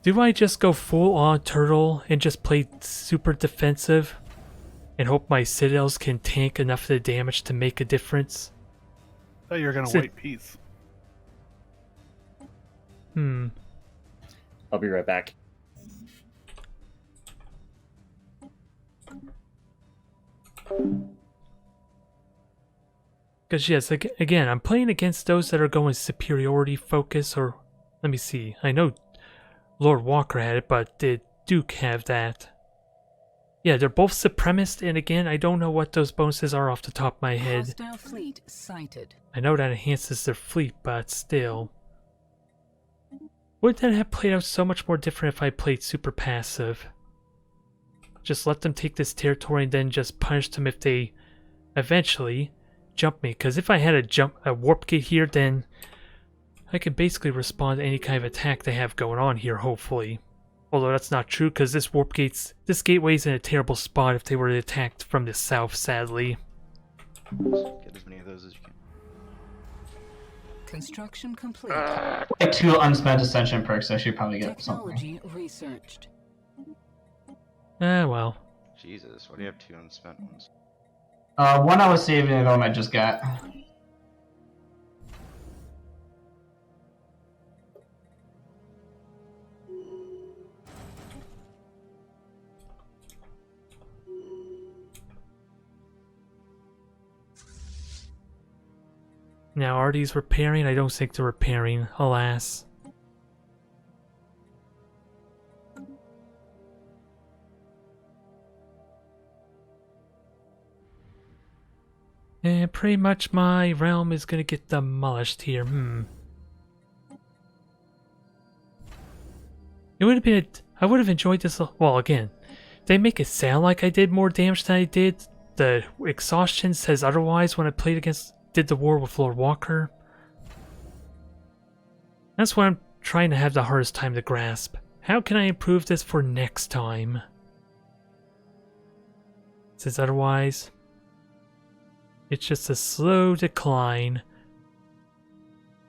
Do I just go full on turtle and just play super defensive and hope my citadels can tank enough of the damage to make a difference? I thought you were gonna Sit- white peace. I'll be right back. Because yes, again, I'm playing against those that are going superiority focus, or let me see. I know Lord Walker had it, but did Duke have that? Yeah, they're both supremacist, and again, I don't know what those bonuses are off the top of my head. Hostile fleet sighted. I know that enhances their fleet, but still. Wouldn't that have played out so much more different if I played super passive? Just let them take this territory and then just punish them if they eventually jump me. Because if I had a warp gate here, then I could basically respond to any kind of attack they have going on here, hopefully. Although that's not true, because this gateway's in a terrible spot if they were attacked from the south, sadly. Get as many of those as you can. Construction complete. Like 2 unspent ascension perks, I should probably get something. Technology researched. Ah, well. Jesus, why do you have 2 unspent ones? One I was saving, and one I just got. Now, are these repairing? I don't think they're repairing, alas. And pretty much my realm is gonna get demolished here. It would have been. I would have enjoyed this. Well, again, they make it sound like I did more damage than I did. The exhaustion says otherwise when I did the war with Lord Walker. That's what I'm trying to have the hardest time to grasp. How can I improve this for next time? Since otherwise, it's just a slow decline.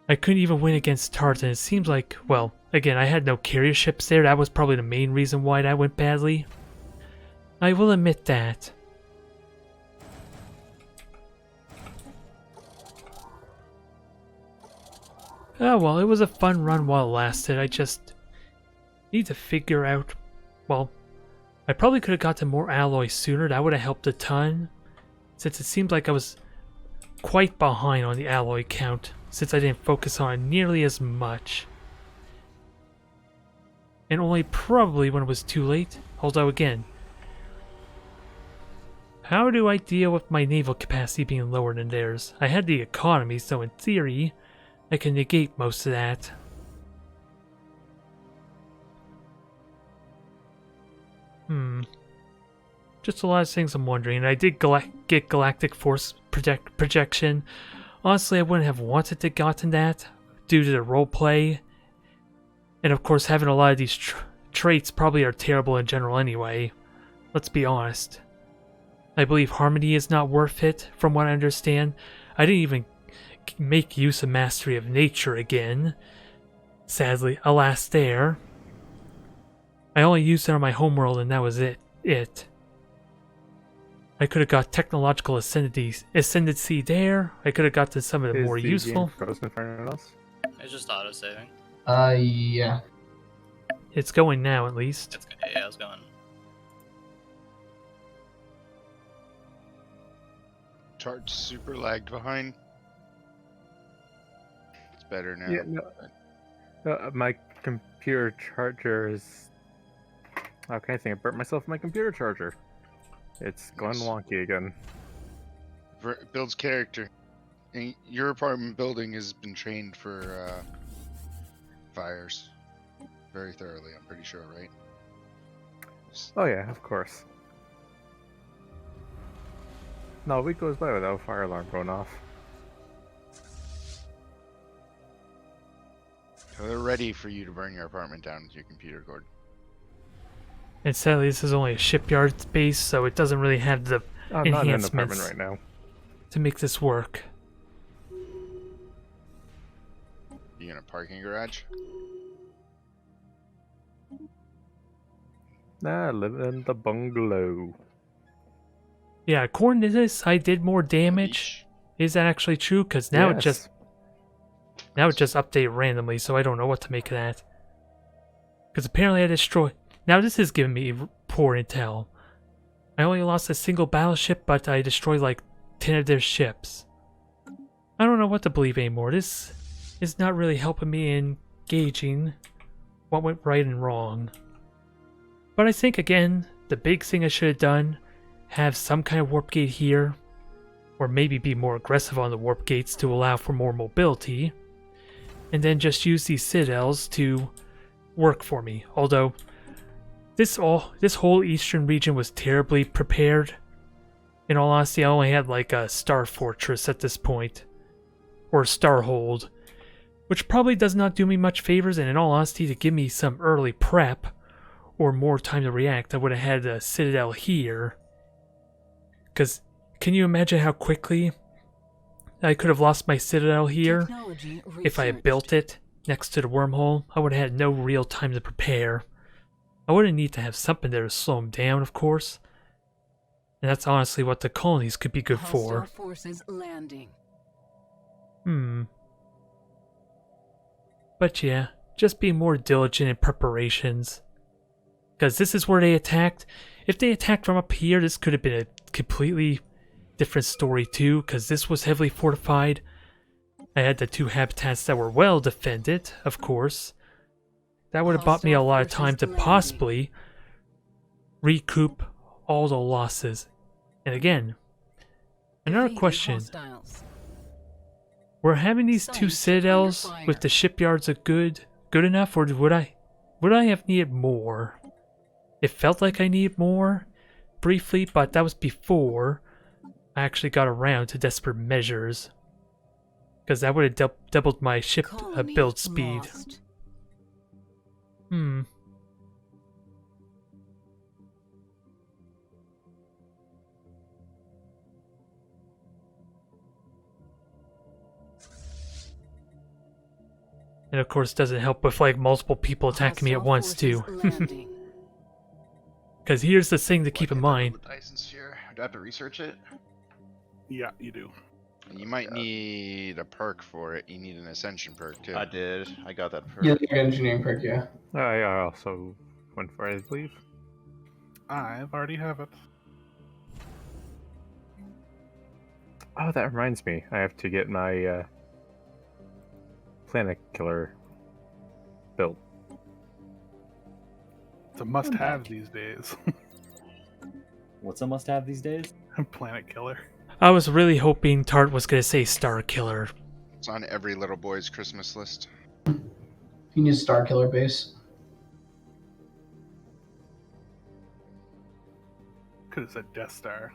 I couldn't even win against Tartan. It seems like, well, again, I had no carrier ships there. That was probably the main reason why that went badly. I will admit that. Oh well, it was a fun run while it lasted. I just need to figure out, well, I probably could have gotten more alloys sooner. That would have helped a ton. Since it seemed like I was quite behind on the alloy count, since I didn't focus on it nearly as much. And only probably when it was too late. Although again, how do I deal with my naval capacity being lower than theirs? I had the economy, so in theory, I can negate most of that. Just a lot of things I'm wondering. I did get Galactic Force projection. Honestly, I wouldn't have wanted to gotten that due to the roleplay. And of course, having a lot of these traits probably are terrible in general anyway. Let's be honest. I believe Harmony is not worth it, from what I understand. I didn't even make use of Mastery of Nature again. Sadly, alas there. I only used it on my homeworld and that was it. I could have got Technological Ascendancy there. I could have got to some of the more useful. Frozen for anyone else? It's just auto saving. Yeah. It's going now, at least. Yeah, it's going. Charge super lagged behind. It's better now. Yeah, no, my computer charger is. Okay, I think I burnt myself with my computer charger. It's going Nice. wonky again. Builds character. And your apartment building has been trained for fires very thoroughly, I'm pretty sure, right? Oh yeah, of course. No, a week goes by without a fire alarm going off. So they're ready for you to burn your apartment down with your computer cord. And sadly, this is only a shipyard space, so it doesn't really have the I'm not in an apartment enhancements right now. to make this work. You in a parking garage? Nah, I live in the bungalow. Yeah, according to this, I did more damage. Is that actually true? Because now it just updated randomly, so I don't know what to make of that. Because apparently I destroyed. Now this is giving me poor intel. I only lost a single battleship, but I destroyed like 10 of their ships. I don't know what to believe anymore. This is not really helping me in gauging what went right and wrong. But I think, again, the big thing I should have done, have some kind of warp gate here, or maybe be more aggressive on the warp gates to allow for more mobility, and then just use these citadels to work for me. Although, this whole eastern region was terribly prepared. In all honesty, I only had like a star fortress at this point, or a star hold, which probably does not do me much favors, and in all honesty, to give me some early prep, or more time to react, I would have had a citadel here. Because, can you imagine how quickly I could have lost my citadel here if I had built it next to the wormhole? I would have had no real time to prepare. I would have need to have something there to slow them down, of course. And that's honestly what the colonies could be good for. Forces landing. But yeah, just be more diligent in preparations. Because this is where they attacked. If they attacked from up here, this could have been a completely different story too, because this was heavily fortified. I had the 2 habitats that were well defended, of course. That would have bought me a lot of time to possibly recoup all the losses. And again, another question. Were having these 2 citadels with the shipyards a good enough, or would I have needed more? It felt like I needed more, briefly, but that was before I actually got around to desperate measures. Because that would have doubled my ship build speed. And of course, doesn't help with like multiple people attacking me at once too. Because here's the thing to keep in mind. Do I have to research it? Yeah, you do. You might need a perk for it. You need an ascension perk too. I did. I got that perk. Yeah, the engineering perk, yeah. I also went for it, I believe. I've already have it. Oh, that reminds me. I have to get my planet killer built. It's a must-have these days. What's a must-have these days? Planet killer. I was really hoping Tart was going to say Star Killer. It's on every little boy's Christmas list. You need a Star Killer base. Could have said Death Star.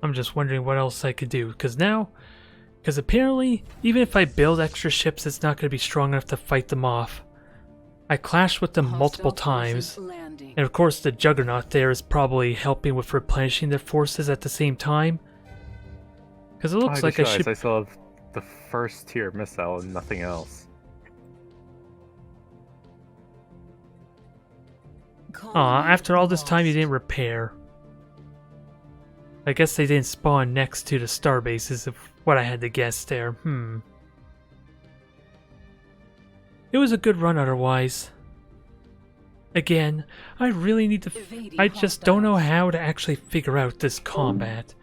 I'm just wondering what else I could do, because apparently, even if I build extra ships, it's not going to be strong enough to fight them off. I clashed with them multiple times, and of course the Juggernaut there is probably helping with replenishing their forces at the same time. Because it looks like a ship. I still have the first tier missile and nothing else. Aw, after all this time you didn't repair. I guess they didn't spawn next to the star bases of what I had to guess there. It was a good run otherwise. Again, I really need to... Evading I just don't know hostiles. how to actually figure out this combat.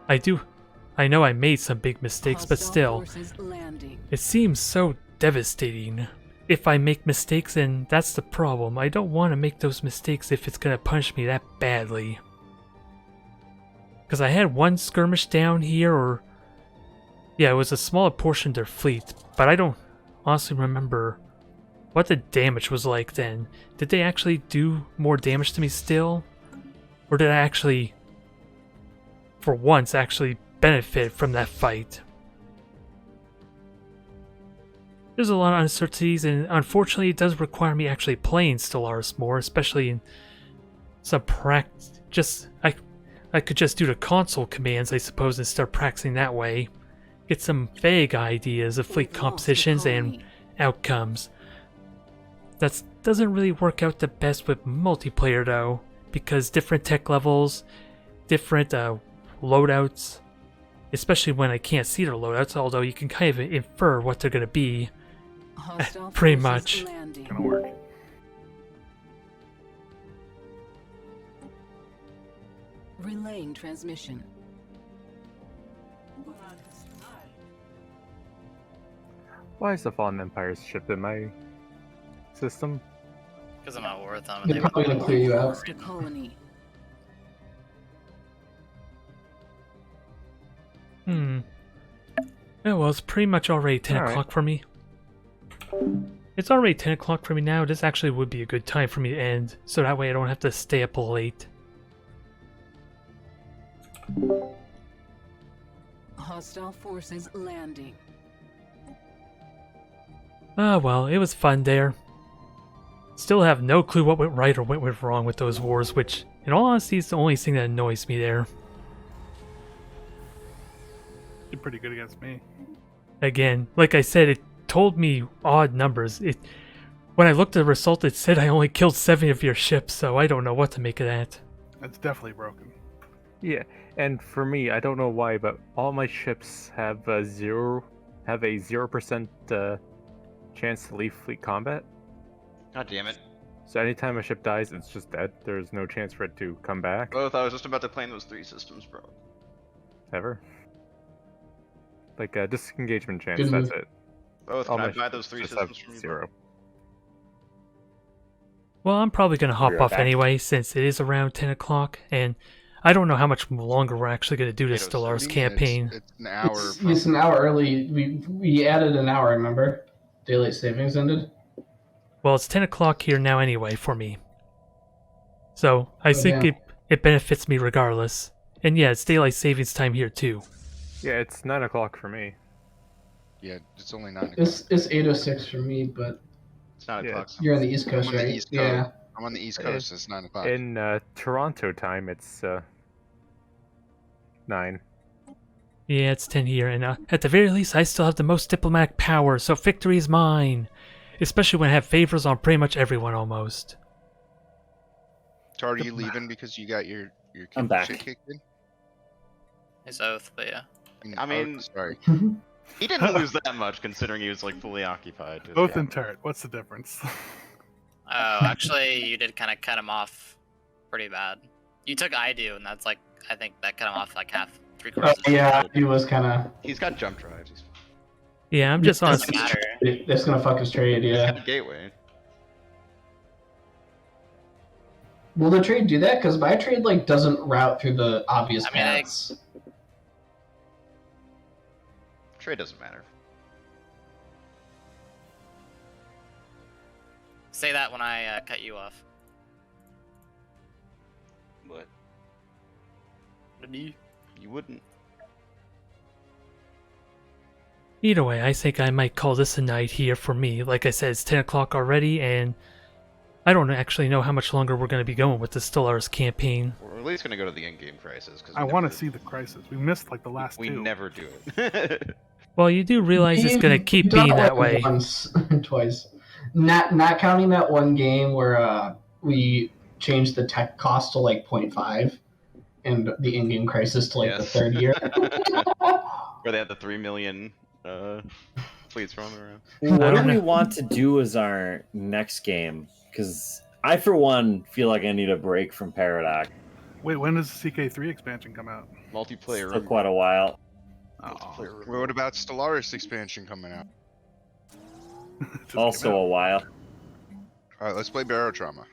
I know I made some big mistakes, but Hostile still, forces landing. it seems so devastating. If I make mistakes, and that's the problem. I don't want to make those mistakes if it's gonna punish me that badly. Because I had one skirmish down here, or... Yeah, it was a smaller portion of their fleet, but I don't honestly remember what the damage was like then. Did they actually do more damage to me still? Or did I actually, for once, actually benefit from that fight? There's a lot of uncertainties, and unfortunately it does require me actually playing Stellaris more, especially in some I could just do the console commands, I suppose, and start practicing that way. Get some vague ideas of fleet We've lost the compositions and colony. outcomes. That doesn't really work out the best with multiplayer though, because different tech levels, different loadouts, especially when I can't see their loadouts, although you can kind of infer what they're going to be. Hostile Pretty forces much. landing. Gonna work. Relaying transmission. Why is the Fallen Empire's ship in my system? Because I'm not worth them. They're probably gonna clear you out. Lost a colony. Oh well, it's pretty much already 10 Alright. o'clock for me. It's already 10 o'clock for me now. This actually would be a good time for me to end, so that way I don't have to stay up late. Hostile forces landing. Ah well, it was fun there. Still have no clue what went right or what went wrong with those wars, which, in all honesty, is the only thing that annoys me there. Did pretty good against me. Again, like I said, it told me odd numbers. When I looked at the result, it said I only killed 7 of your ships, so I don't know what to make of that. That's definitely broken. Yeah, and for me, I don't know why, but all my ships have a 0% chance to leave fleet combat. God damn it. So anytime a ship dies, it's just dead. There's no chance for it to come back Both, I was just about to plan those 3 systems, bro. ever. Like a disengagement chance. Good That's move. it. Both, All can I my buy those 3 ships have systems from you? 0. Well, I'm probably going to hop right off back. anyway, since it is around 10 o'clock, and I don't know how much longer we're actually going to do this Potatoes. Stellaris It's- campaign. It's an hour. It's an hour early. We added an hour. Remember, daylight savings ended. Well, it's 10 o'clock here now anyway for me. So, I think damn. it benefits me regardless. And yeah, it's daylight savings time here too. Yeah, it's 9 o'clock for me. Yeah, it's only 9 o'clock. It's 8:06 for me, but It's 9 Yeah. o'clock. so- you're on the East Coast, I'm on the right? East Coast. Yeah. I'm on the East Eh, Coast. It's 9 o'clock. In Toronto time, it's 9. Yeah, it's 10 here, and at the very least, I still have the most diplomatic power, so victory is mine. Especially when I have favors on pretty much everyone almost. So are you leaving because you got your I'm back. shit kicked in? His oath, but yeah. I mean- sorry. He didn't lose that much considering he was like fully occupied. Both in turret. What's the difference? Oh, actually, you did kind of cut him off pretty bad. You took I do, and that's like, I think that cut him off like half, 3/4. Yeah, he was kind of. He's got jump drives. He's Yeah, I'm just on. Doesn't matter. That's gonna fuck his trade. Yeah. got a gateway. Will the trade do that? Because my trade like doesn't route through the obvious I mean, I- paths. Trade doesn't matter. Say that when I cut you off. But Me? you wouldn't. Either way, I think I might call this a night here for me. Like I said, it's 10 o'clock already, and I don't actually know how much longer we're going to be going with the Stellaris campaign. We're at least gonna go to the in-game crisis because I want to see the crisis. We missed like the last We two. never do it. Well, you do realize it's going to keep We've done being it, that like, way. Once, twice. Not counting that one game where we changed the tech cost to like 0.5 and the in-game crisis to like the Yes. third year. Where they had the 3 million fleets roaming around. What do don't we know. want to do as our next game? Because I, for one, feel like I need a break from Paradox. Wait, when does the CK3 expansion come out? Multiplayer. For quite a while. Multiplayer. Well, what about Stellaris expansion coming out? Just Also came out. a while. All right, let's play Barotrauma.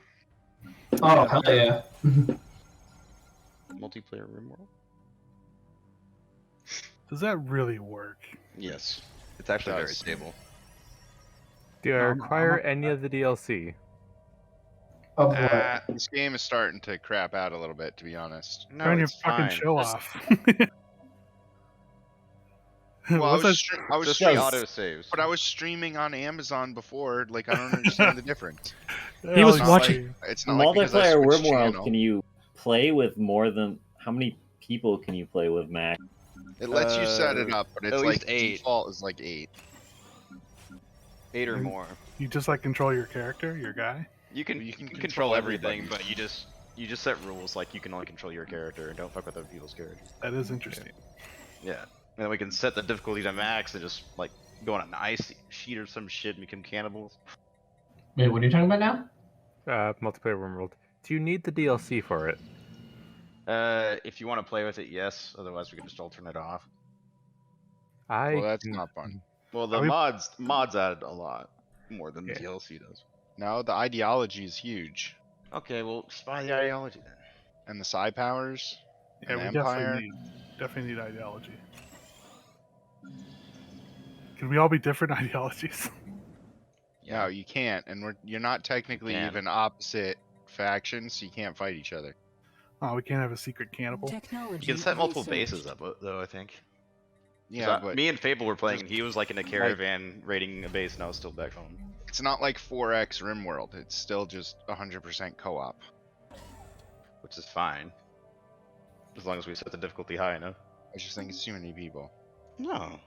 Oh, hell yeah. Multiplayer RimWorld. Does that really work? Yes, it's actually very Does. stable. Do I I'm- require I'm- any of the DLC? Of what? This game is starting to crap out a little bit, to be honest. No, Turn your it's fucking fine. show Just- off. Well, What's that? I was Just streaming, auto saves. but I was streaming on Amazon before. Like, I don't understand the difference. He was It's not watching- like- It's not like because I Multiplayer switched RimWorld, channel. can you play with more than... How many people can you play with, Mac? It lets you set it up, but it's at like least 8. default is like 8. 8 or Mm. more. You just like control your character, your guy. You can control control everything, everybody. but you just set rules like you can only control your character and don't fuck with other people's characters. That is interesting. Yeah. And then we can set the difficulty to max and just like go on an ice sheet or some shit and become cannibals. Wait, what are you talking about now? Multiplayer RimWorld. Do you need the DLC for it? If you want to play with it, yes. Otherwise, we can just all turn it off. Well, that's not fun. Well, the Are we- mods added a lot more than the Yeah. DLC does. No, the ideology is huge, Okay, well, spy the ideology then. and the psi powers, Yeah, and we the Empire. definitely need ideology. Can we all be different ideologies? No, you can't, and you're not technically Can. even opposite factions, so you can't fight each other. Oh, we can't have a secret cannibal. Technology You can set multiple research. bases up, though, I think. Yeah, 'Cause but me and Fable were playing, and he was like in a caravan raiding a base, and I was still back home. it's not like 4X RimWorld. It's still just 100% co-op. Which is fine. As long as we set the difficulty high enough. I just think it's too many people. No.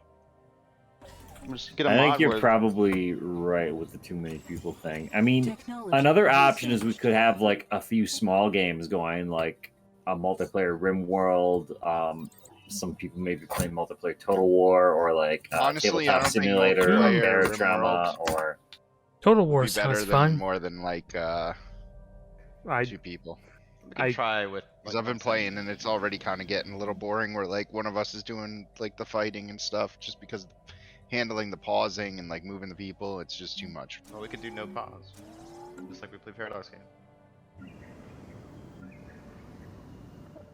Just get a I mod think you're where- probably right with the too many people thing. I mean, Technology another option is we research. could have like a few small games going, like a multiplayer RimWorld. Some people maybe playing multiplayer Total War, or like Honestly, I Tabletop don't think Simulator, or multiplayer Barotrauma, RimWorld or Total Would War be better sounds than fun. more than like I 2 people. We can I- try with. Because I've been playing and it's already kind of getting a little boring. Where like one of us is doing like the fighting and stuff, just because handling the pausing and like moving the people, it's just too much. Well, we can do no pause. Just like we play Paradox game.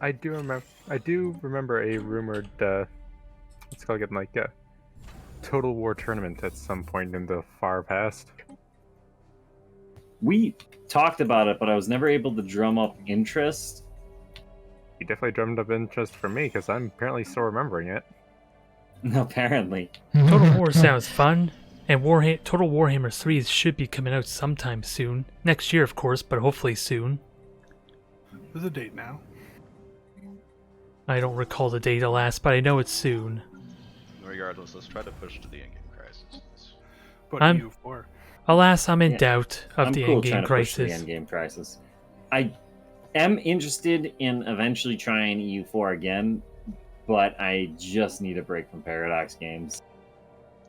I do remember a rumored let's call it like a Total War tournament at some point in the far past. we talked about it, but I was never able to drum up interest. You definitely drummed up interest for me because I'm apparently still remembering it. Apparently, Total War sounds fun, and Total Warhammer 3 should be coming out sometime soon. Next year, of course, but hopefully soon. There's a date now. I don't recall the date, alas, but I know it's soon. Regardless, let's try to push to the in-game crisis. But I'm- EU4. Alas, I'm in Yeah. doubt of I'm the cool trying endgame to push the crisis. endgame crisis. I am interested in eventually trying EU4 again, but I just need a break from Paradox games.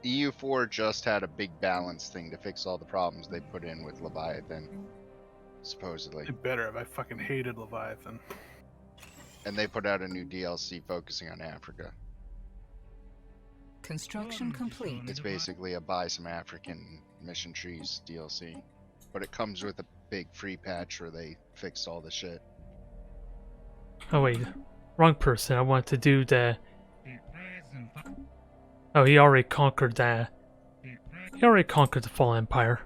EU4 just had a big balance thing to fix all the problems they put in with Leviathan, supposedly. It better have. I fucking hated Leviathan. And they put out a new DLC focusing on Africa. Construction complete. It's basically a buy some African mission trees DLC. But it comes with a big free patch where they fixed all the shit. Oh wait, wrong person. I want to do the... Oh, he already conquered the... He already conquered the Fallen Empire.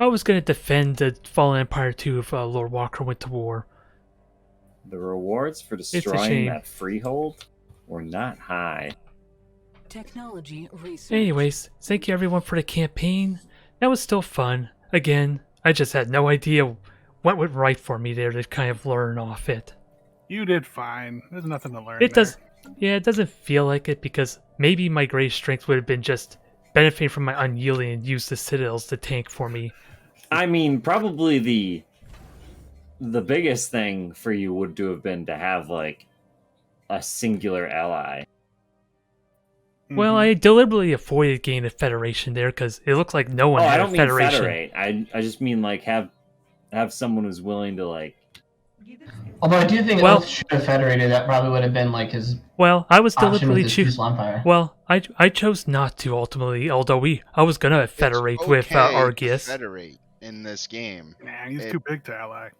I was gonna defend the Fallen Empire too if Lord Walker went to war. The rewards for a destroying shame. that freehold were not high. Technology research. Anyways, thank you everyone for the campaign. That was still fun. Again, I just had no idea what went right for me there to kind of learn off it. You did fine. There's nothing to learn. It there. does, yeah, it doesn't feel like it because maybe my greatest strength would have been just benefiting from my unyielding and use the citadels to tank for me. I mean, probably the biggest thing for you would to have been to have like a singular ally. Well, I deliberately avoided getting a federation there because it looks like no one Oh, had I don't a mean federation. federate. I just mean like have have someone who's willing to like. Although I do think Well- Oath should have federated. That probably would have been like his Well, I was option with deliberately his choosing. Fusel Empire. Well, I chose not to ultimately, although I was gonna federate It's with okay to Argius. Federate in this game. Nah, he's It- too big to ally.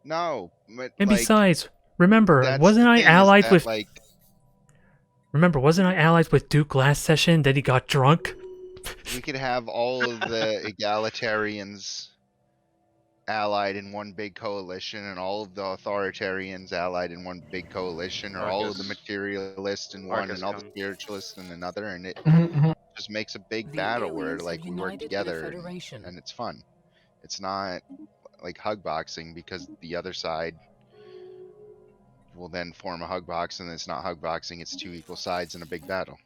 No, but And like, besides, remember, that's wasn't the I thing is allied that, with? like, Remember, wasn't I allied with Duke last session? Then he got drunk. we could have all of the egalitarians allied in one big coalition, and all of the authoritarians allied in one big coalition, or all of the Argus. materialists in one, Argus and all the come. spiritualists in another, and it Mhm, mhm. just makes a big The battle where aliens like have we work united in a together, federation. and it's fun. It's not like hug boxing because the other side will then form a hug box, and it's not hug boxing. It's two equal sides in a big battle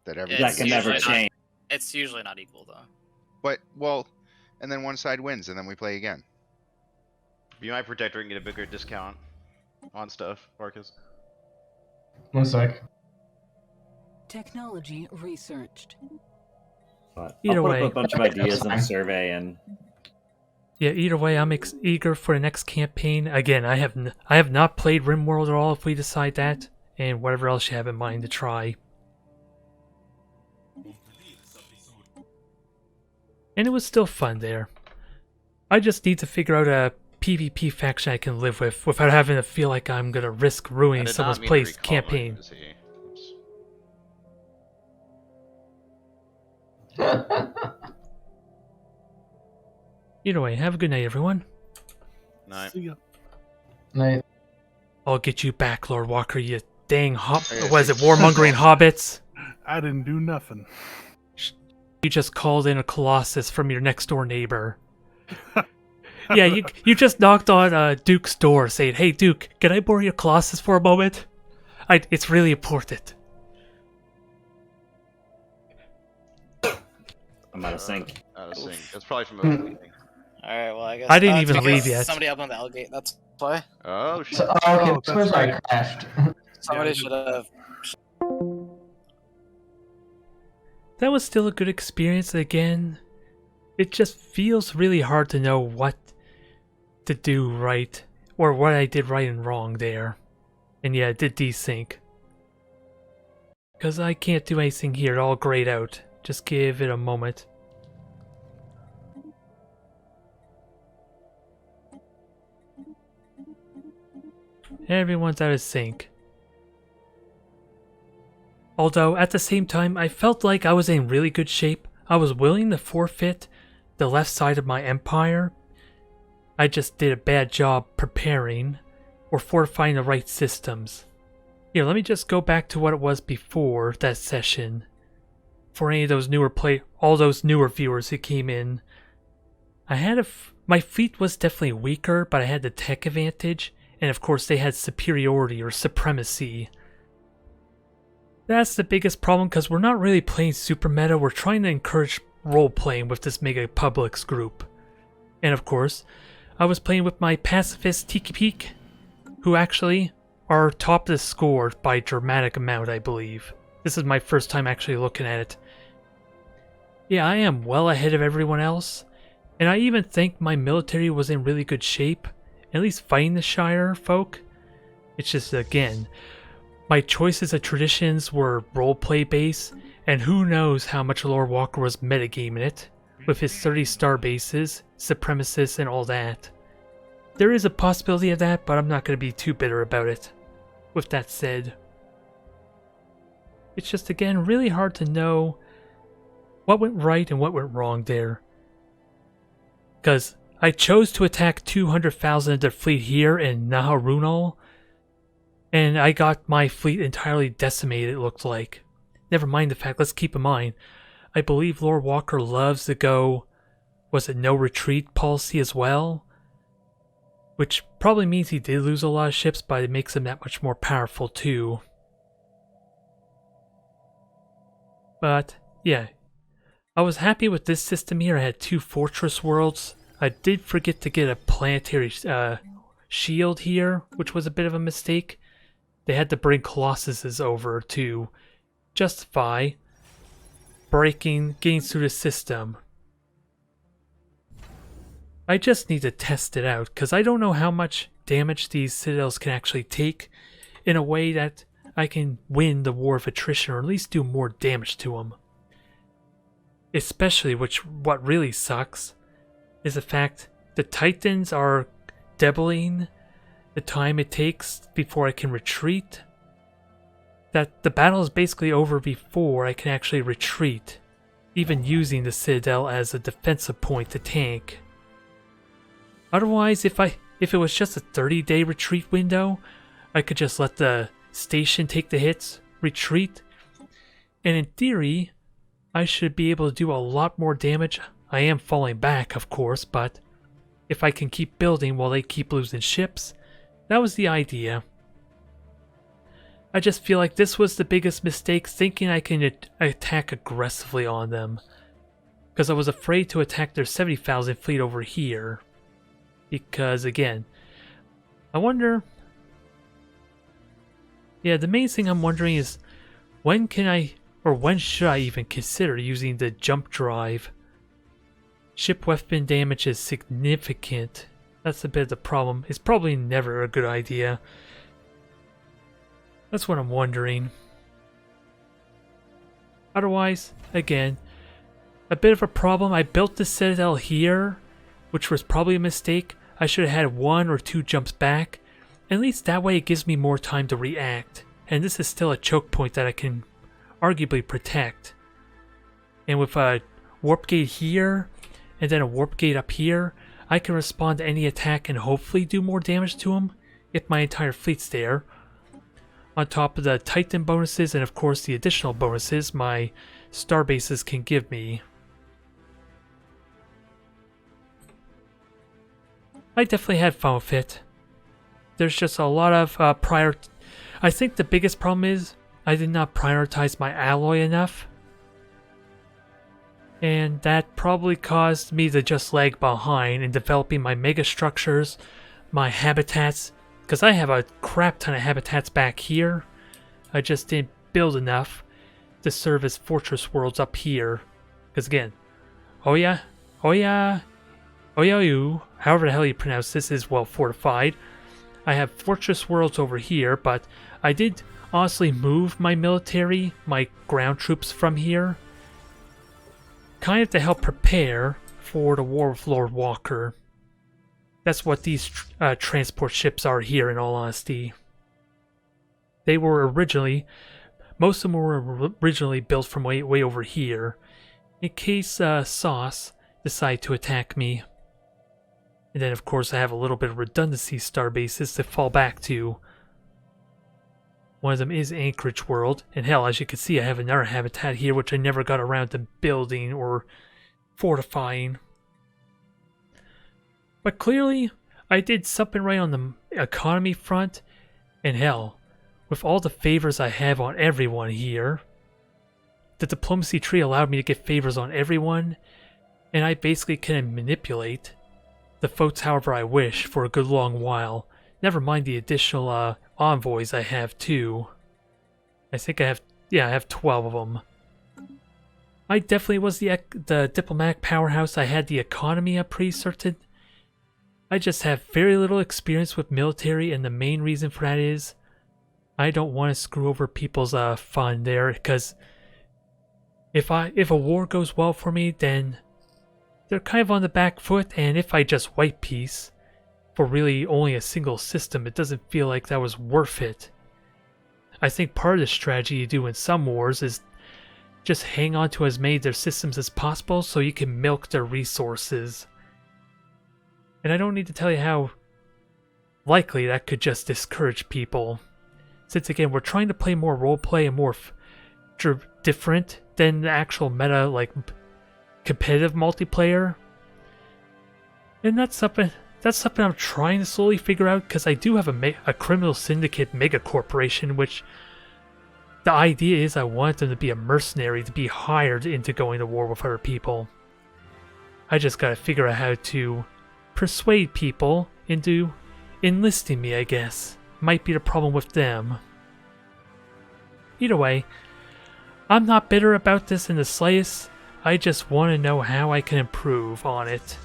that everybody. That can never usually not- change. It's usually not equal though. But well, and then one side wins, and then we play again. Be my protector and get a bigger discount on stuff, Marcus. 1 sec. Technology researched. But Either I'll put way. up a bunch of ideas in the survey, and Yeah, either way, I'm eager for the next campaign. Again, I have not played RimWorld at all. If we decide that, and whatever else you have in mind to try. And it was still fun there. I just need to figure out a PvP faction I can live with without having to feel like I'm gonna risk I ruining did someone's not mean to place recall my campaign. UC. Oops. Either way, have a good night, everyone. Night. See ya. Night. I'll get you back, Lord Walker, you dang Yeah, what is it, thanks. warmongering hobbits? I didn't do nothing. You just called in a Colossus from your next door neighbor. Yeah, you just knocked on Duke's door saying, "Hey Duke, can I borrow your Colossus for a moment? It's really important." I'm out of sync. Out of sync. That's probably from Hmm. overleaving. All right, well I guess I didn't it's even because leave yet. Somebody opened the L-gate. That's why. Oh shit. So, oh, okay, Oh, this was that's I right. crashed. Somebody you should did. have. That was still a good experience. Again, it just feels really hard to know what to do right, or what I did right and wrong there. And yeah, it did desync. Because I can't do anything here, it all grayed out. Just give it a moment. Everyone's out of sync. Although, at the same time, I felt like I was in really good shape. I was willing to forfeit the left side of my empire. I just did a bad job preparing or fortifying the right systems. Here, let me just go back to what it was before that session. For any of those all those newer viewers who came in. I had my fleet was definitely weaker, but I had the tech advantage, and of course they had superiority or supremacy. That's the biggest problem because we're not really playing super meta, we're trying to encourage role playing with this Mega Publics group. And of course, I was playing with my pacifist Tiki Peak, who actually are top of the score by a dramatic amount, I believe. This is my first time actually looking at it. Yeah, I am well ahead of everyone else, and I even think my military was in really good shape, at least fighting the Shire folk. It's just, again, my choices of traditions were roleplay based, and who knows how much Lord Walker was metagaming it, with his 30 star bases, supremacists, and all that. There is a possibility of that, but I'm not going to be too bitter about it. With that said, it's just, again, really hard to know what went right and what went wrong there. Because I chose to attack 200,000 of their fleet here in Naharunal, and I got my fleet entirely decimated, it looked like. Never mind the fact, let's keep in mind, I believe Lord Walker loves to go, was it no retreat policy as well? Which probably means he did lose a lot of ships, but it makes him that much more powerful too. But, yeah. I was happy with this system here. I had 2 fortress worlds. I did forget to get a planetary shield here, which was a bit of a mistake. They had to bring Colossuses over to justify getting through the system. I just need to test it out, because I don't know how much damage these citadels can actually take in a way that I can win the war of attrition, or at least do more damage to them. Especially, what really sucks is the fact the Titans are doubling the time it takes before I can retreat. That the battle is basically over before I can actually retreat, even using the Citadel as a defensive point to tank. Otherwise, if it was just a 30-day retreat window, I could just let the station take the hits, retreat, and in theory, I should be able to do a lot more damage. I am falling back, of course, but if I can keep building while they keep losing ships, that was the idea. I just feel like this was the biggest mistake, thinking I can attack aggressively on them. Because I was afraid to attack their 70,000 fleet over here. Because, again, I wonder... Yeah, the main thing I'm wondering is, when should I even consider using the jump drive? Ship weapon damage is significant. That's a bit of the problem. It's probably never a good idea. That's what I'm wondering. Otherwise, again, a bit of a problem. I built the Citadel here, which was probably a mistake. I should have had 1 or 2 jumps back. At least that way it gives me more time to react. And this is still a choke point that I can arguably protect. And with a warp gate here, and then a warp gate up here, I can respond to any attack and hopefully do more damage to them if my entire fleet's there. On top of the Titan bonuses and of course the additional bonuses my star bases can give me. I definitely had fun with it. There's just a lot of I think the biggest problem is I did not prioritize my alloy enough. And that probably caused me to just lag behind in developing my mega structures, my habitats, because I have a crap ton of habitats back here. I just didn't build enough to serve as fortress worlds up here. Because again, however the hell you pronounce this, is well fortified. I have fortress worlds over here, but I did honestly move my military, my ground troops from here, kind of to help prepare for the war with Lord Walker. That's what these transport ships are here, in all honesty. They were originally, most of them were originally built from way over here, in case Sauce decide to attack me. And then of course I have a little bit of redundancy star bases to fall back to. One of them is Anchorage World, and hell, as you can see, I have another habitat here which I never got around to building or fortifying. But clearly, I did something right on the economy front, and hell, with all the favors I have on everyone here, the diplomacy tree allowed me to get favors on everyone, and I basically can manipulate the votes however I wish for a good long while. Never mind the additional envoys I have too. I think I have 12 of them. I definitely was the diplomatic powerhouse. I had the economy up pretty certain. I just have very little experience with military, and the main reason for that is I don't want to screw over people's fun there, because if a war goes well for me, then they're kind of on the back foot, and if I just white peace for really only a single system, it doesn't feel like that was worth it. I think part of the strategy you do in some wars is just hang on to as many of their systems as possible so you can milk their resources. And I don't need to tell you how likely that could just discourage people. Since again, we're trying to play more roleplay and more different than the actual meta, like competitive multiplayer. And that's something I'm trying to slowly figure out, because I do have a criminal syndicate mega corporation, which the idea is I want them to be a mercenary, to be hired into going to war with other people. I just gotta figure out how to persuade people into enlisting me, I guess. Might be the problem with them. Either way, I'm not bitter about this in the slightest. I just want to know how I can improve on it.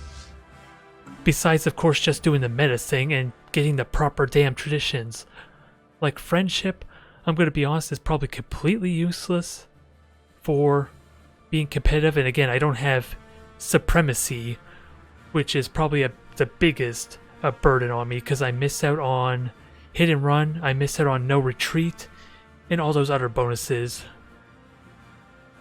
Besides, of course, just doing the meta thing and getting the proper damn traditions. Like friendship, I'm going to be honest, is probably completely useless for being competitive. And again, I don't have supremacy, which is probably the biggest burden on me, because I miss out on hit and run, I miss out on no retreat, and all those other bonuses.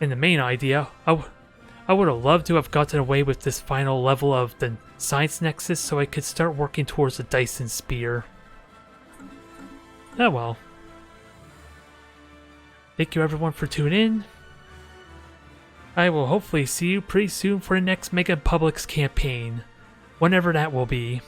And the main idea, I would have loved to have gotten away with this final level of the Science Nexus so I could start working towards the Dyson Spear. Oh well. Thank you everyone for tuning in. I will hopefully see you pretty soon for the next Mega Publix campaign, whenever that will be.